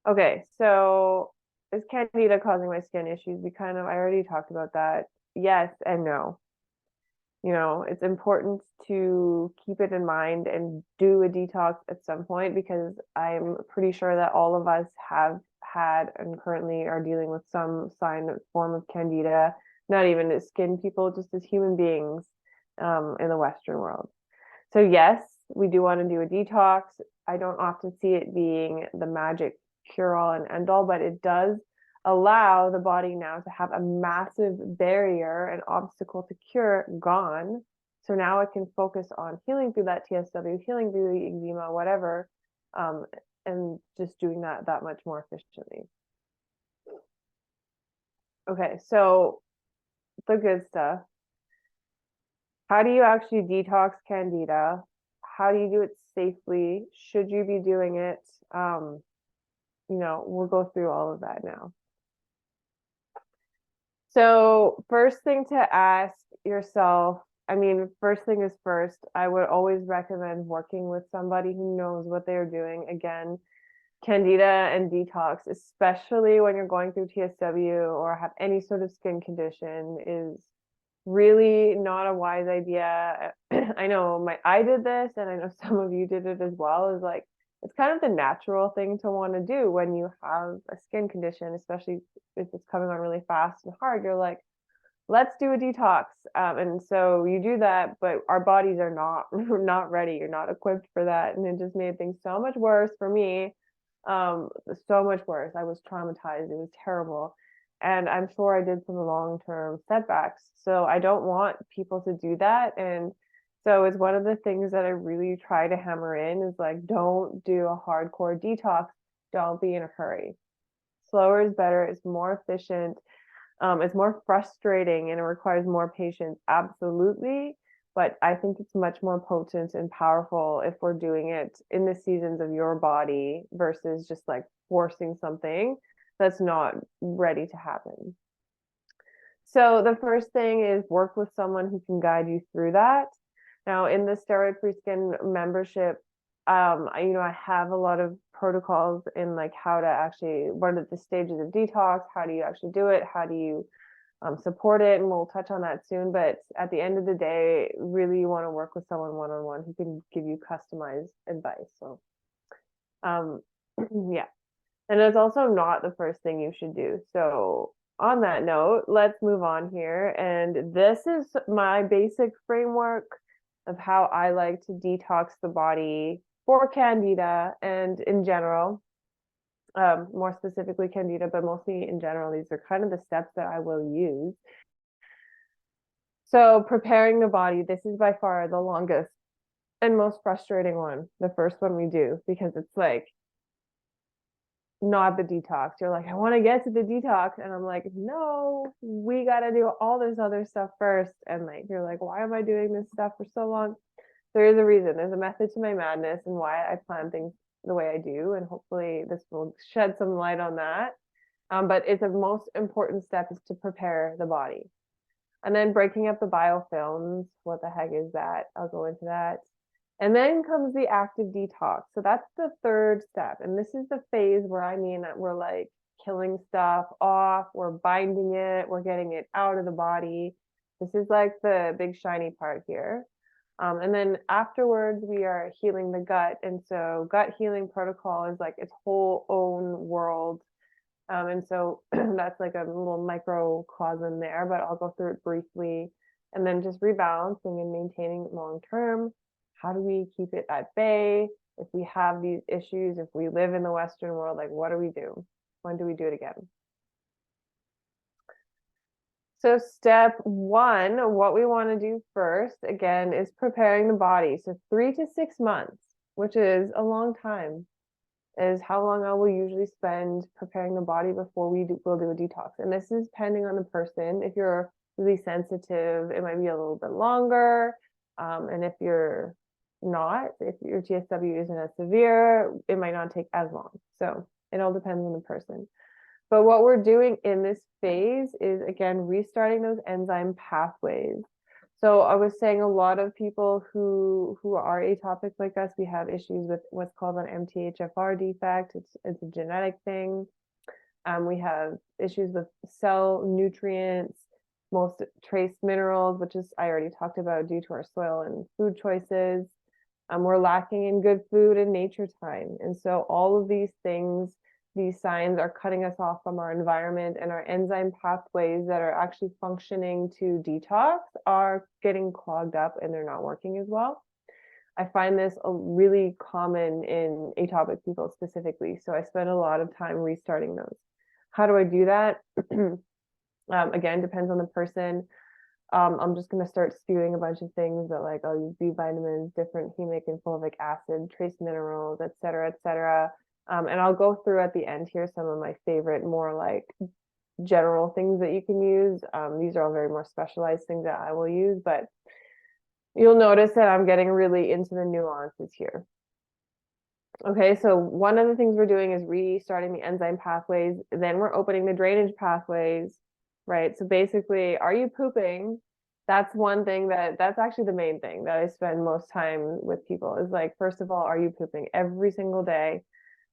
S1: Okay, so is Candida causing my skin issues? I already talked about that. Yes and no. It's important to keep it in mind and do a detox at some point, because I'm pretty sure that all of us have had and currently are dealing with some form of Candida, not even as skin people, just as human beings, in the Western world. So yes, we do want to do a detox. I don't often see it being the magic cure-all and end-all, but it does allow the body now to have a massive barrier and obstacle to cure gone. So now it can focus on healing through that TSW, healing through the eczema, whatever, and just doing that much more efficiently. Okay, so the good stuff. How do you actually detox Candida? How do you do it safely? Should you be doing it? We'll go through all of that now. So first thing to ask yourself, first thing is first, I would always recommend working with somebody who knows what they're doing. Again, Candida and detox, especially when you're going through TSW or have any sort of skin condition, is really not a wise idea. I know I did this, and I know some of you did it as well, is like, it's kind of the natural thing to want to do when you have a skin condition, especially if it's coming on really fast and hard. You're like, let's do a detox. And so you do that, but our bodies are not ready. You're not equipped for that. And it just made things so much worse for me. So much worse. I was traumatized. It was terrible. And I'm sure I did some long-term setbacks. So I don't want people to do that. And so it's one of the things that I really try to hammer in, is like, don't do a hardcore detox. Don't be in a hurry. Slower is better. It's more efficient. It's more frustrating and it requires more patience. Absolutely. But I think it's much more potent and powerful if we're doing it in the seasons of your body versus just like forcing something that's not ready to happen. So the first thing is work with someone who can guide you through that. Now, in the steroid-free skin membership, I have a lot of protocols in like how to actually, what are the stages of detox, how do you actually do it, how do you support it, and we'll touch on that soon. But at the end of the day, really you want to work with someone one-on-one who can give you customized advice. So yeah, and it's also not the first thing you should do. So on that note, let's move on here, and this is my basic framework of how I like to detox the body for Candida and in general. More specifically Candida, but mostly in general, these are kind of the steps that I will use. So preparing the body, this is by far the longest and most frustrating one, the first one we do, because it's like not the detox. You're like, I want to get to the detox, and I'm like, no, we got to do all this other stuff first. And like, you're like, why am I doing this stuff for so long? There is a reason. There's a method to my madness and why I plan things the way I do, and hopefully this will shed some light on that. But it's the most important step is to prepare the body. And then breaking up the biofilms. What the heck is that? I'll go into that. And then comes the active detox. So that's the third step. And this is the phase where that we're like killing stuff off, we're binding it, we're getting it out of the body. This is like the big shiny part here. And then afterwards, we are healing the gut. And so gut healing protocol is like its whole own world. And so that's like a little microcosm there, but I'll go through it briefly. And then just rebalancing and maintaining it long term. How do we keep it at bay? If we have these issues, if we live in the Western world, like what do we do? When do we do it again? So step one, what we want to do first, again, is preparing the body. So 3 to 6 months, which is a long time, is how long I will usually spend preparing the body before we'll do a detox. And this is depending on the person. If you're really sensitive, it might be a little bit longer. And if you're not, if your TSW isn't as severe, it might not take as long. So it all depends on the person. But what we're doing in this phase is, again, restarting those enzyme pathways. So I was saying a lot of people who are atopic like us, we have issues with what's called an MTHFR defect. It's a genetic thing. We have issues with cell nutrients, most trace minerals, which is I already talked about due to our soil and food choices. We're lacking in good food and nature time. And so all of these things, these signs are cutting us off from our environment, and our enzyme pathways that are actually functioning to detox are getting clogged up and they're not working as well. I find this really common in atopic people specifically. So I spend a lot of time restarting those. How do I do that? Again, depends on the person. I'm just going to start spewing a bunch of things, but like I'll use B vitamins, different humic and fulvic acid, trace minerals, et cetera, et cetera. And I'll go through at the end here some of my favorite, more like general things that you can use. These are all very more specialized things that I will use, but you'll notice that I'm getting really into the nuances here. Okay, so one of the things we're doing is restarting the enzyme pathways. Then we're opening the drainage pathways, right? So basically, are you pooping? That's one thing that's actually the main thing that I spend most time with people is like, first of all, are you pooping every single day?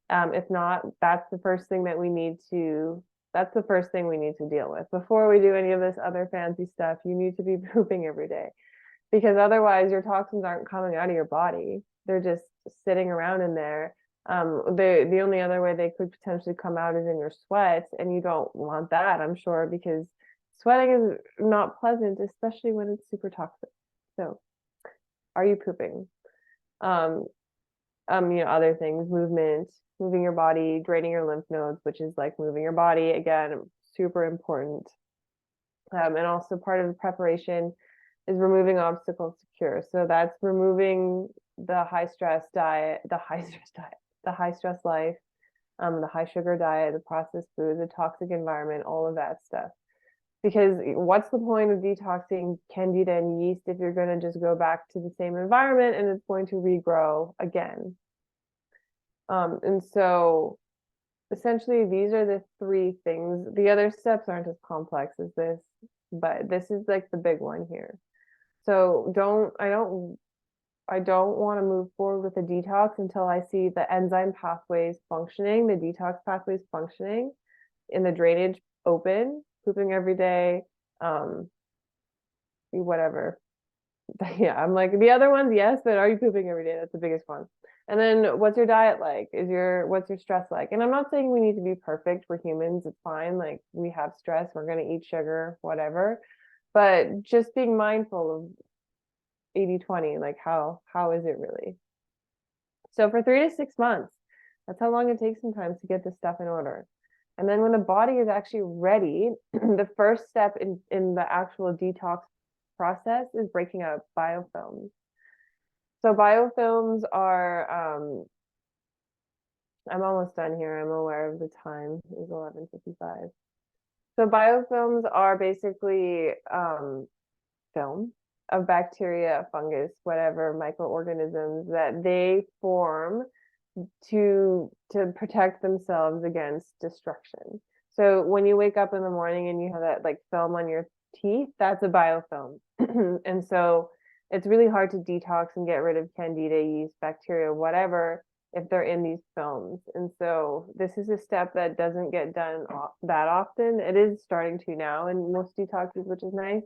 S1: If not, that's the first thing that we need to, that's the first thing we need to deal with. Before we do any of this other fancy stuff, you need to be pooping every day because otherwise your toxins aren't coming out of your body. They're just sitting around in there. The only other way they could potentially come out is in your sweat, and you don't want that, I'm sure, because sweating is not pleasant, especially when it's super toxic. So, are you pooping? Other things, movement, moving your body, draining your lymph nodes, which is like moving your body again, super important. And also part of the preparation is removing obstacles to cure. So that's removing the high stress diet, the high stress life, the high sugar diet, the processed food, the toxic environment, all of that stuff. Because what's the point of detoxing Candida and yeast if you're going to just go back to the same environment and it's going to regrow again? And so essentially these are the three things. The other steps aren't as complex as this, but this is like the big one here. So I don't want to move forward with a detox until I see the enzyme pathways functioning, the detox pathways functioning, in the drainage open, pooping every day, whatever. Yeah, I'm like the other ones, yes, but are you pooping every day? That's the biggest one. And then what's your diet like? What's your stress like? And I'm not saying we need to be perfect. We're humans, it's fine. Like we have stress, we're gonna eat sugar, whatever. But just being mindful of 80/20, like how is it really? So for 3 to 6 months, that's how long it takes sometimes to get this stuff in order. And then when the body is actually ready, the first step in the actual detox process is breaking up biofilms. So biofilms are, I'm almost done here. I'm aware of the time. It is 11:55. So biofilms are basically film of bacteria, fungus, whatever microorganisms that they form to protect themselves against destruction. So when you wake up in the morning and you have that like film on your teeth, that's a biofilm. And so it's really hard to detox and get rid of candida, yeast, bacteria, whatever, if they're in these films. And so this is a step that doesn't get done that often. It is starting to now in most detoxes, which is nice.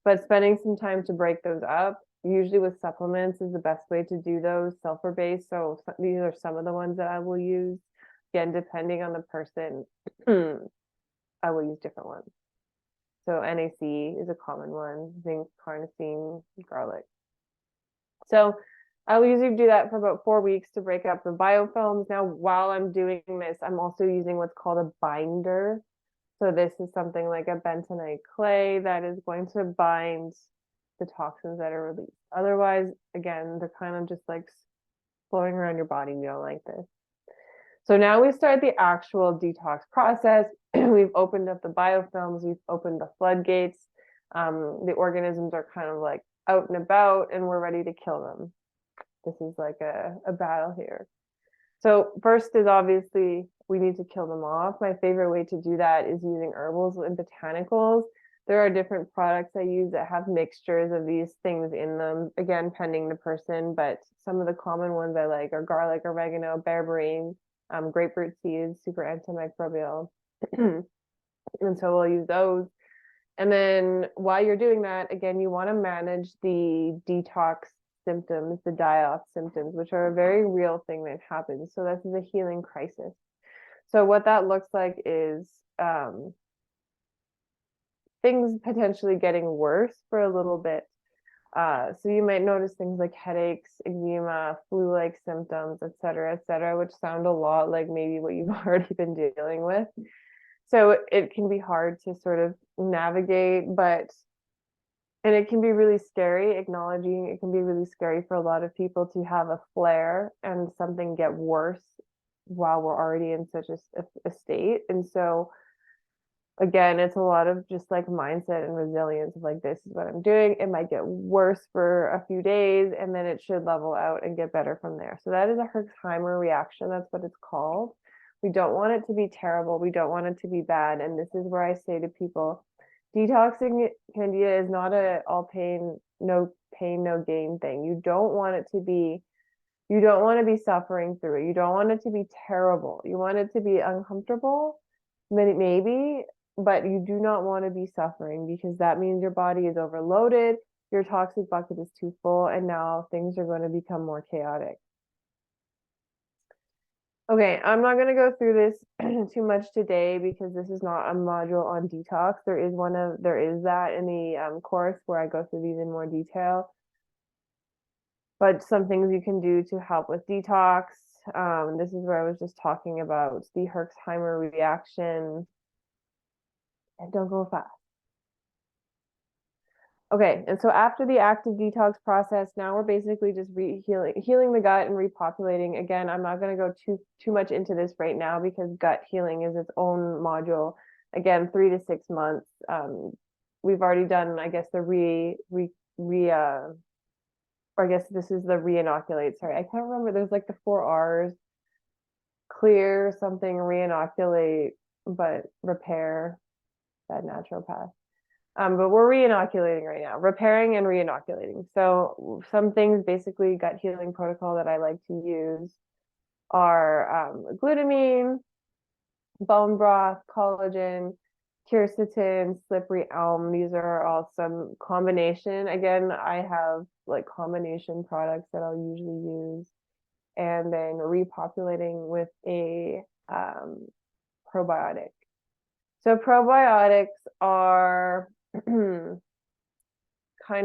S1: But spending some time to break those up, usually with supplements, is the best way to do those, sulfur-based. So these are some of the ones that I will use. Again, depending on the person, I will use different ones. So NAC is a common one, zinc, carnosine, garlic. So I'll usually do that for about 4 weeks to break up the biofilms. Now, while I'm doing this, I'm also using what's called a binder. So this is something like a bentonite clay that is going to bind the toxins that are released. Otherwise, again, they're kind of just like flowing around your body. You don't like this. So now we start the actual detox process. We've opened up the biofilms, we've opened the floodgates. The organisms are kind of like out and about, and we're ready to kill them. This is like a battle here. So first is obviously we need to kill them off. My favorite way to do that is using herbals and botanicals. There are different products I use that have mixtures of these things in them, again, pending the person, but some of the common ones I like are garlic, oregano, berberine, grapefruit seeds, super antimicrobial. And so we'll use those. And then while you're doing that, again, you want to manage the detox symptoms, the die-off symptoms, which are a very real thing that happens. So this is a healing crisis. So what that looks like is things potentially getting worse for a little bit. So you might notice things like headaches, eczema, flu-like symptoms, et cetera, which sound a lot like maybe what you've already been dealing with. So it can be hard to sort of navigate, and it can be really scary, acknowledging it can be really scary for a lot of people to have a flare and something get worse while we're already in such a state. And so again, it's a lot of just like mindset and resilience of like, this is what I'm doing. It might get worse for a few days and then it should level out and get better from there. So that is a Herxheimer reaction. That's what it's called. We don't want it to be terrible. We don't want it to be bad. And this is where I say to people, detoxing Candida is not a all pain, no gain thing. You don't want it to be, you don't want to be suffering through it. You don't want it to be terrible. You want it to be uncomfortable, maybe, but you do not want to be suffering because that means your body is overloaded, your toxic bucket is too full, and now things are going to become more chaotic. Okay, I'm not going to go through this too much today because this is not a module on detox. There is that in the course where I go through these in more detail. But some things you can do to help with detox. This is where I was just talking about the Herxheimer reaction. And don't go fast. Okay, and so after the active detox process, now we're basically just healing the gut and repopulating. Again, I'm not going to go too much into this right now because gut healing is its own module. Again, 3 to 6 months. We've already done, I guess, the or I guess this is the re-inoculate. Sorry, I can't remember. There's like the 4 R's: clear, something, re-inoculate, but repair, that naturopath. But we're re-inoculating right now, repairing and re-inoculating. So some things, basically gut healing protocol that I like to use are glutamine, bone broth, collagen, quercetin, slippery elm. These are all some combination. Again, I have like combination products that I'll usually use. And then repopulating with a probiotic. So probiotics are kind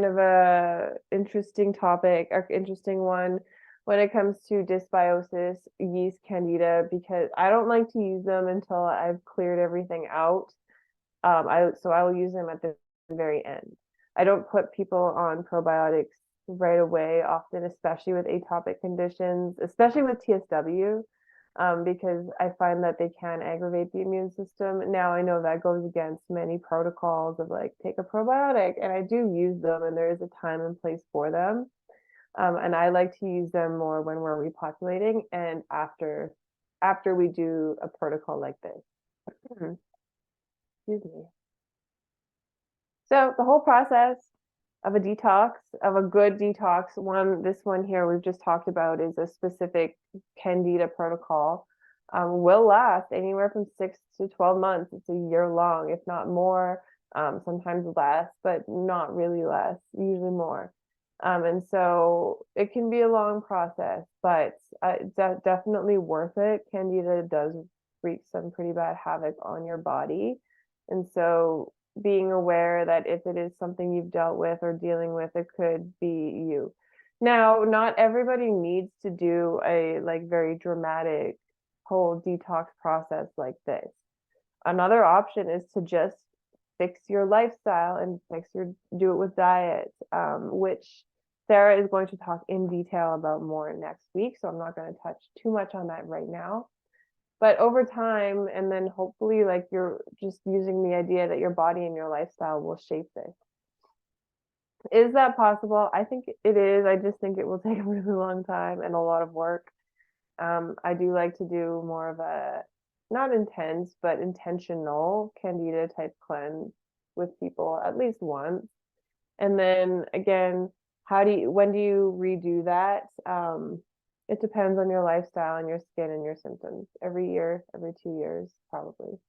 S1: of a interesting topic, or interesting one when it comes to dysbiosis, yeast, candida, because I don't like to use them until I've cleared everything out. So I will use them at the very end. I don't put people on probiotics right away, often, especially with atopic conditions, especially with TSW, because I find that they can aggravate the immune system. Now I know that goes against many protocols of like, take a probiotic, and I do use them, and there is a time and place for them. And I like to use them more when we're repopulating and after we do a protocol like this. Excuse me. So the whole process of a detox, of a good detox, this one here we've just talked about is a specific Candida protocol, will last anywhere from 6 to 12 months. It's a year long, if not more, sometimes less, but not really less, usually more. And so it can be a long process, but definitely worth it. Candida does wreak some pretty bad havoc on your body. And so being aware that if it is something you've dealt with or dealing with, it could be you. Now, not everybody needs to do a like very dramatic whole detox process like this. Another option is to just fix your lifestyle and do it with diet, which Sarah is going to talk in detail about more next week. So I'm not going to touch too much on that right now. But over time, and then hopefully, like you're just using the idea that your body and your lifestyle will shape this. Is that possible? I think it is. I just think it will take a really long time and a lot of work. I do like to do more of a not intense, but intentional Candida type cleanse with people at least once. And then again, when do you redo that? It depends on your lifestyle and your skin and your symptoms. Every year, every 2 years, probably.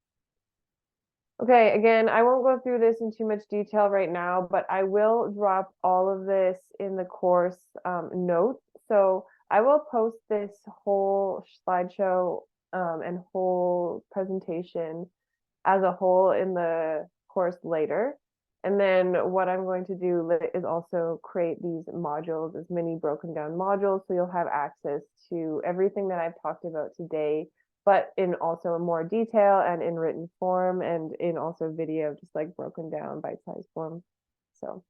S1: Okay, again, I won't go through this in too much detail right now, but I will drop all of this in the course notes. So I will post this whole slideshow and whole presentation as a whole in the course later. And then what I'm going to do is also create these modules as many broken down modules. So you'll have access to everything that I've talked about today, but in also more detail and in written form and in also video, just like broken down bite-sized form. So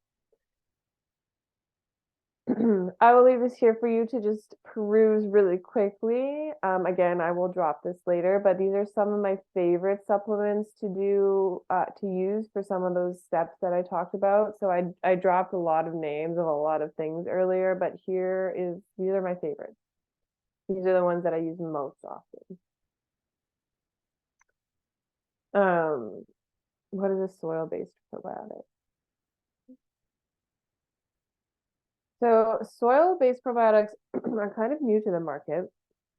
S1: I will leave this here for you to just peruse really quickly. Again, I will drop this later, but these are some of my favorite supplements to use for some of those steps that I talked about. So I dropped a lot of names of a lot of things earlier, but these are my favorites. These are the ones that I use most often. What is a soil-based probiotic? So soil-based probiotics are kind of new to the market.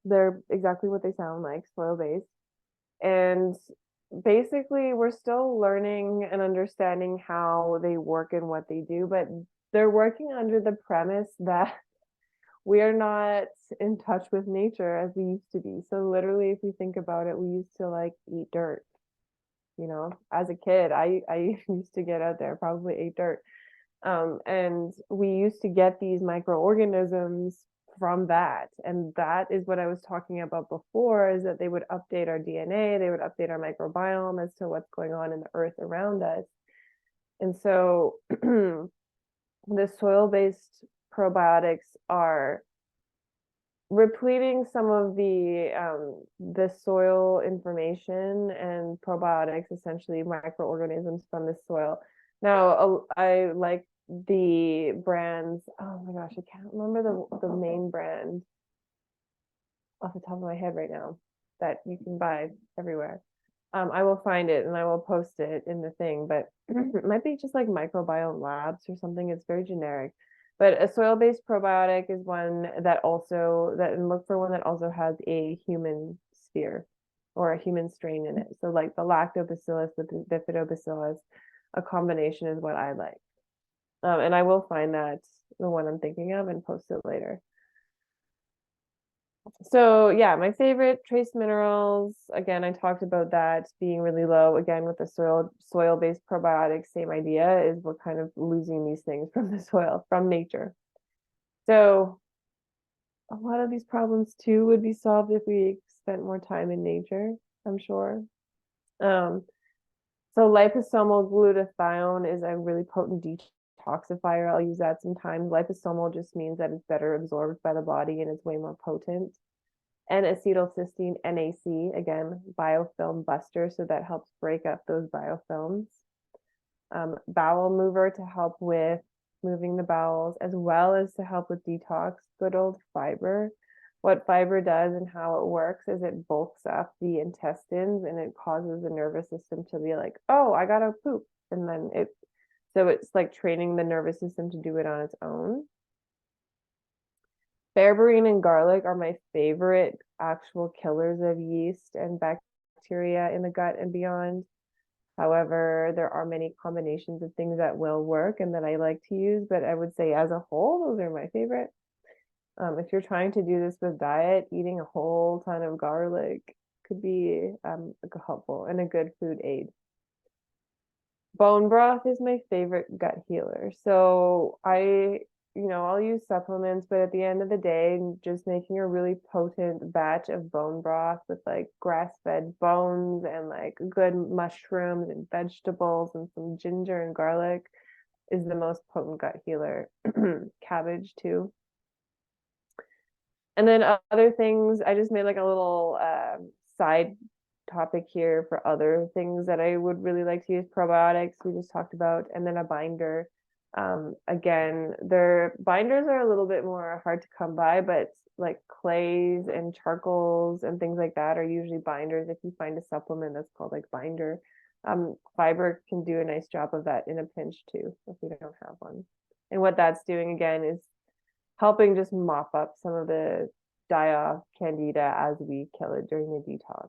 S1: They're exactly what they sound like, soil-based. And basically, we're still learning and understanding how they work and what they do, but they're working under the premise that we are not in touch with nature as we used to be. So literally, if we think about it, we used to like eat dirt. As a kid, I used to get out there, probably ate dirt. And we used to get these microorganisms from that. And that is what I was talking about before, is that they would update our DNA, they would update our microbiome as to what's going on in the earth around us. And so the soil-based probiotics are repleting some of the soil information and probiotics, essentially microorganisms from the soil. Now, I like the brands. Oh my gosh, I can't remember the main brand off the top of my head right now that you can buy everywhere. I will find it and I will post it in the thing, but it might be just like Microbiome Labs or something. It's very generic. But a soil-based probiotic is one that and look for one that also has a human sphere or a human strain in it. So like the lactobacillus, the bifidobacillus, a combination is what I like. And I will find the one I'm thinking of and post it later. So yeah, my favorite trace minerals, again, I talked about that being really low. Again, with the soil-based probiotics, same idea, is we're kind of losing these things from the soil, from nature. So a lot of these problems too would be solved if we spent more time in nature, I'm sure. So liposomal glutathione is a really potent detoxifier. I'll use that sometimes. Liposomal just means that it's better absorbed by the body and it's way more potent. And acetylcysteine, NAC, again, biofilm buster, so that helps break up those biofilms. Bowel mover to help with moving the bowels, as well as to help with detox. Good old fiber. What fiber does and how it works is it bulks up the intestines and it causes the nervous system to be like, oh, I gotta poop. And then it's like training the nervous system to do it on its own. Berberine and garlic are my favorite actual killers of yeast and bacteria in the gut and beyond. However, there are many combinations of things that will work and that I like to use, but I would say as a whole, those are my favorite. If you're trying to do this with diet, eating a whole ton of garlic could be helpful and a good food aid. Bone broth is my favorite gut healer. So I'll use supplements, but at the end of the day, just making a really potent batch of bone broth with like grass-fed bones and like good mushrooms and vegetables and some ginger and garlic is the most potent gut healer. Cabbage too. And then other things, I just made like a little side topic here for other things that I would really like to use. Probiotics, we just talked about, and then a binder. Again, their binders are a little bit more hard to come by, but like clays and charcoals and things like that are usually binders if you find a supplement that's called like binder. Fiber can do a nice job of that in a pinch too, if we don't have one. And what that's doing again is helping just mop up some of the die off candida as we kill it during the detox.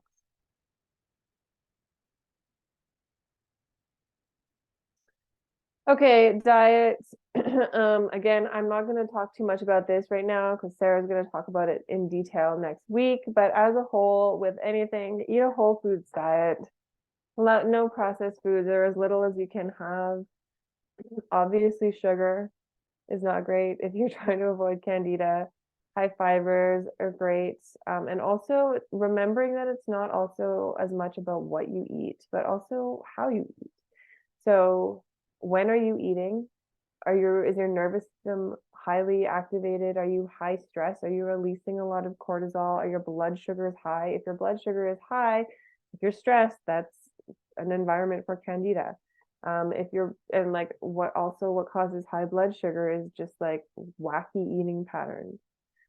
S1: Okay, diet. Again, I'm not going to talk too much about this right now because Sarah's going to talk about it in detail next week. But as a whole, with anything, eat a whole foods diet. No processed foods or as little as you can have. Obviously, sugar is not great if you're trying to avoid candida. High fibers are great. And also remembering that it's not also as much about what you eat, but also how you eat. So when are you eating? Is your nervous system highly activated? Are you high stress? Are you releasing a lot of cortisol? Are your blood sugars high? If your blood sugar is high, if you're stressed, that's an environment for candida. If you're and like what causes high blood sugar is just like wacky eating patterns,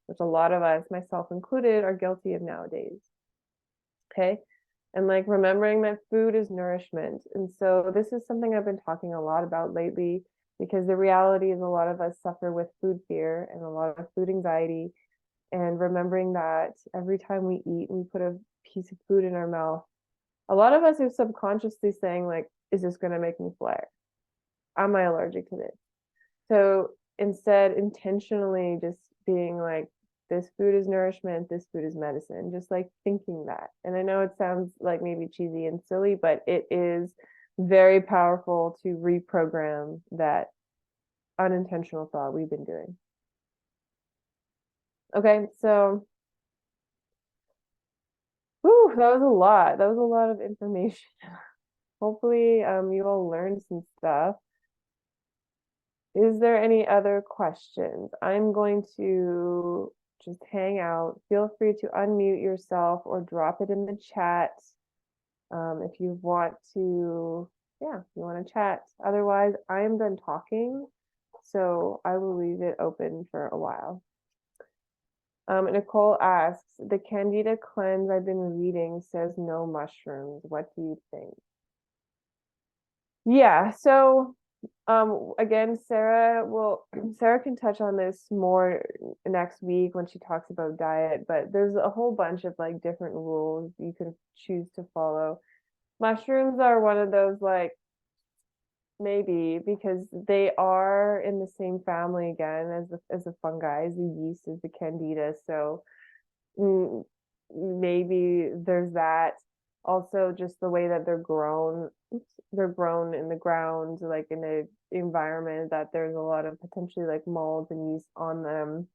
S1: which a lot of us, myself included, are guilty of nowadays. Okay. And like remembering that food is nourishment. And so this is something I've been talking a lot about lately because the reality is a lot of us suffer with food fear and a lot of food anxiety. And remembering that every time we eat, we put a piece of food in our mouth. A lot of us are subconsciously saying, like, is this going to make me flare? Am I allergic to this? So instead, intentionally just being like, this food is nourishment, this food is medicine, just like thinking that. And I know it sounds like maybe cheesy and silly, but it is very powerful to reprogram that unintentional thought we've been doing. Okay, so whew, that was a lot. That was a lot of information. Hopefully, you all learned some stuff. Is there any other questions? I'm going to just hang out. Feel free to unmute yourself or drop it in the chat if you want to, yeah, if you want to chat. Otherwise, I am done talking, so I will leave it open for a while. Nicole asks, the Candida cleanse I've been reading says no mushrooms. What do you think? Yeah, so again, Sarah can touch on this more next week when she talks about diet, but there's a whole bunch of like different rules you can choose to follow. Mushrooms are one of those like maybe because they are in the same family again as the fungi, as the yeast, as the candida. So maybe there's that. Also, just the way that they're grown in the ground, like in an environment that there's a lot of potentially like molds and yeast on them.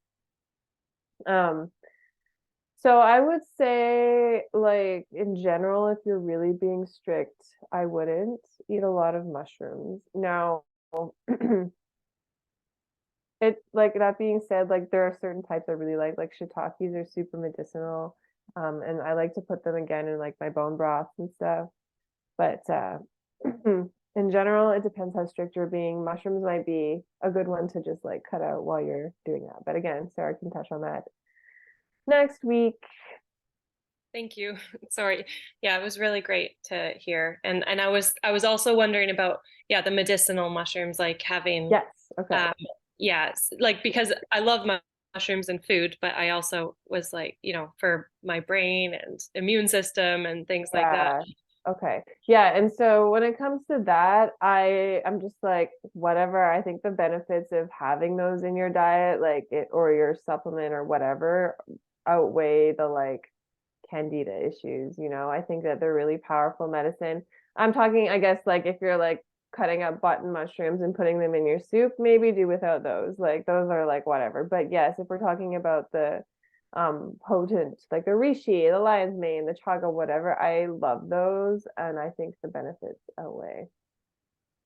S1: So I would say, like in general, if you're really being strict, I wouldn't eat a lot of mushrooms. Now, it like that being said, like there are certain types I really like shiitakes are super medicinal. And I like to put them again in like my bone broth and stuff. But in general, it depends how strict you're being. Mushrooms might be a good one to just like cut out while you're doing that. But again, Sarah can touch on that next week.
S2: Thank you. Sorry. Yeah, it was really great to hear. And I was also wondering about, yeah, the medicinal mushrooms, like having
S1: Yes. Okay.
S2: like because I love mushrooms and food, but I also was like, for my brain and immune system and things like that.
S1: Yeah. Okay. Yeah. And so when it comes to that, I'm just like, whatever. I think the benefits of having those in your diet, like it or your supplement or whatever, outweigh the like candida issues. I think that they're really powerful medicine. I'm talking, I guess, like if you're like cutting up button mushrooms and putting them in your soup, maybe do without those. Like those are like whatever. But yes, if we're talking about the potent, like the reishi, the lion's mane, the chaga, whatever, I love those, and I think the benefits outweigh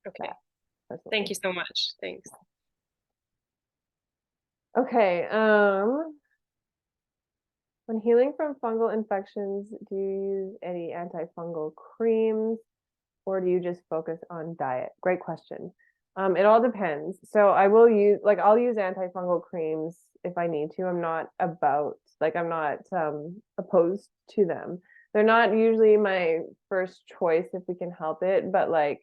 S2: Okay.
S1: that personally.
S2: Thank you so much. Thanks.
S1: Okay, when healing from fungal infections, do you use any antifungal creams, or do you just focus on diet? Great question. It all depends. So I will use, like, I'll use antifungal creams if I need to. I'm not opposed to them. They're not usually my first choice if we can help it, but like,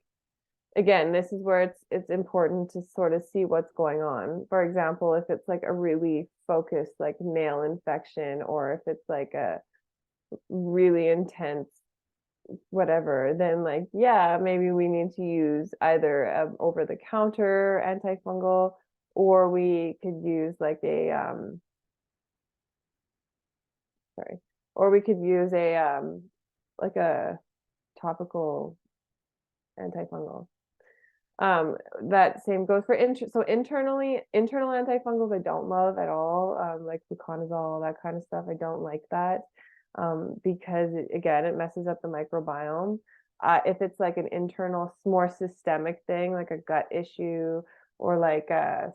S1: again, this is where it's important to sort of see what's going on. For example, if it's like a really focused like nail infection, or if it's like a really intense whatever, then like, yeah, maybe we need to use either over the counter antifungal, or we could use like a sorry, or we could use a like a topical antifungal. That same goes for internal antifungals I don't love at all, like fluconazole, that kind of stuff. I don't like that, because again, it messes up the microbiome. If it's like an internal, more systemic thing, like a gut issue, or like a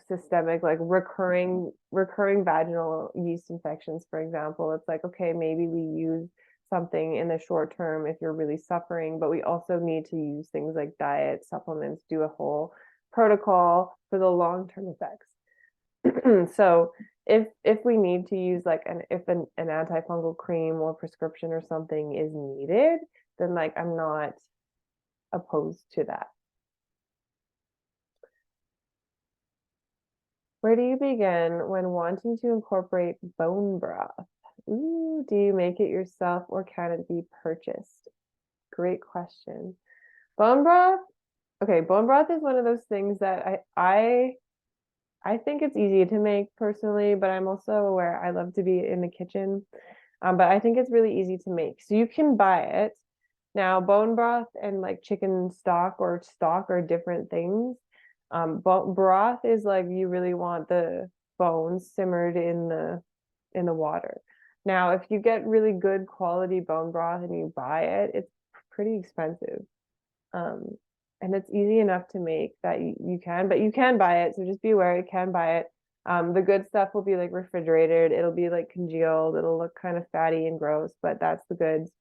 S1: systemic, like recurring vaginal yeast infections, for example, it's like, okay, maybe we use something in the short term if you're really suffering, but we also need to use things like diet, supplements, do a whole protocol for the long-term effects. So if we need to use like an antifungal cream or prescription or something is needed, then like I'm not opposed to that. Where do you begin when wanting to incorporate bone broth? Ooh, do you make it yourself or can it be purchased? Great question. Bone broth. Okay, bone broth is one of those things that I think it's easy to make personally, but I'm also aware I love to be in the kitchen. But I think it's really easy to make. So you can buy it. Now, bone broth and like chicken stock or stock are different things. Broth is like you really want the bones simmered in the water. Now, if you get really good quality bone broth and you buy it, it's pretty expensive. Um, and it's easy enough to make that you can, but you can buy it. So just be aware, you can buy it. The good stuff will be like refrigerated. It'll be like congealed. It'll look kind of fatty and gross, but that's the goods.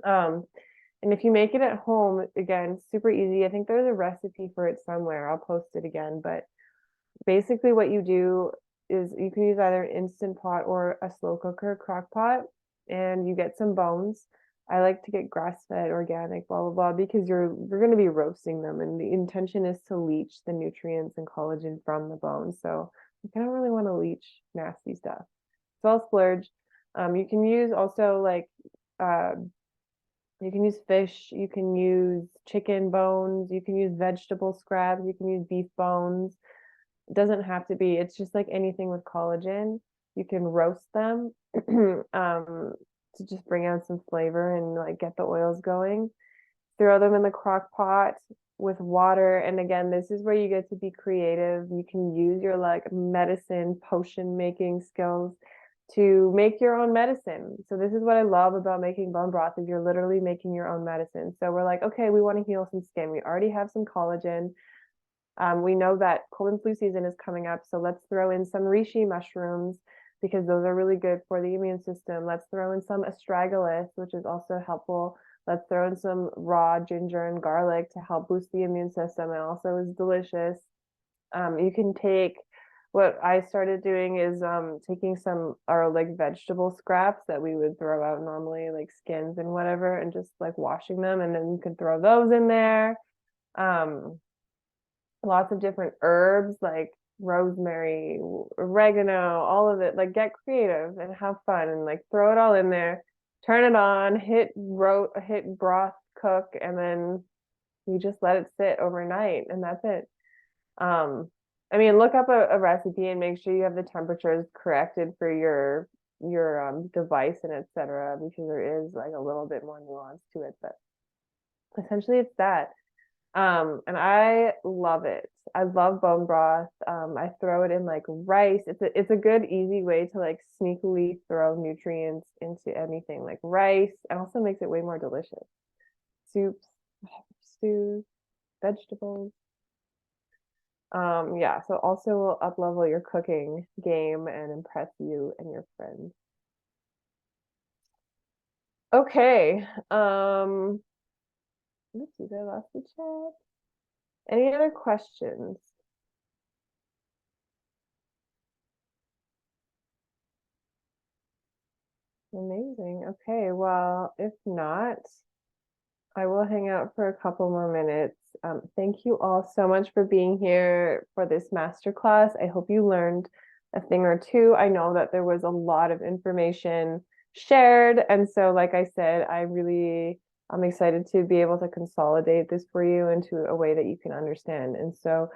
S1: And if you make it at home, again, super easy. I think there's a recipe for it somewhere. I'll post it again, but basically what you do is you can use either an instant pot or a slow cooker crock pot, and you get some bones. I like to get grass-fed, organic, blah, blah, blah, because you're going to be roasting them, and the intention is to leach the nutrients and collagen from the bones. So I don't really want to leach nasty stuff. So I'll splurge. You can use also like you can use fish, you can use chicken bones, you can use vegetable scraps, you can use beef bones. It doesn't have to be, it's just like anything with collagen. You can roast them to just bring out some flavor and like get the oils going. Throw them in the crock pot with water. And again, this is where you get to be creative. You can use your like medicine, potion making skills to make your own medicine. So this is what I love about making bone broth is you're literally making your own medicine. So we're like, okay, we want to heal some skin. We already have some collagen. We know that cold and flu season is coming up, so let's throw in some reishi mushrooms because those are really good for the immune system. Let's throw in some astragalus, which is also helpful. Let's throw in some raw ginger and garlic to help boost the immune system and also is delicious. You can take, what I started doing is taking some our like vegetable scraps that we would throw out normally, like skins and whatever, and just like washing them, and then you can throw those in there. Lots of different herbs like rosemary, oregano, all of it. Like get creative and have fun and like throw it all in there, turn it on, hit broth cook, and then you just let it sit overnight and that's it. I mean, look up a recipe and make sure you have the temperatures corrected for your device and etc. because there is like a little bit more nuance to it, but essentially it's that. And I love it. I love bone broth. I throw it in like rice. It's a good easy way to like sneakily throw nutrients into anything like rice, and also makes it way more delicious. Soups, stews, vegetables. Yeah, so also will up level your cooking game and impress you and your friends. Okay. Let's see, did I lost the chat? Any other questions? Amazing. Okay, well, if not, I will hang out for a couple more minutes. Thank you all so much for being here for this masterclass. I hope you learned a thing or two. I know that there was a lot of information shared. And so, like I said, I'm excited to be able to consolidate this for you into a way that you can understand. And so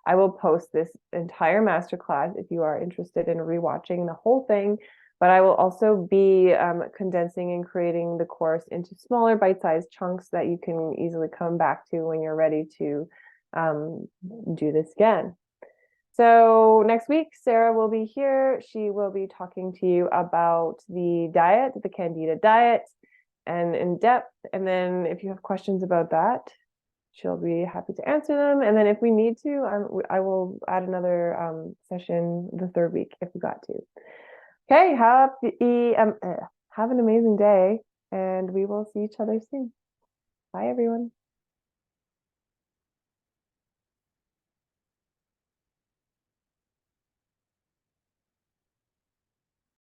S1: I will post this entire masterclass if you are interested in rewatching the whole thing. But I will also be condensing and creating the course into smaller bite-sized chunks that you can easily come back to when you're ready to do this again. So next week, Sarah will be here. She will be talking to you about the diet, the Candida diet, and in depth. And then if you have questions about that, she'll be happy to answer them. And then if we need to, I will add another session the third week if we got to. Okay, have an amazing day, and we will see each other soon. Bye, everyone.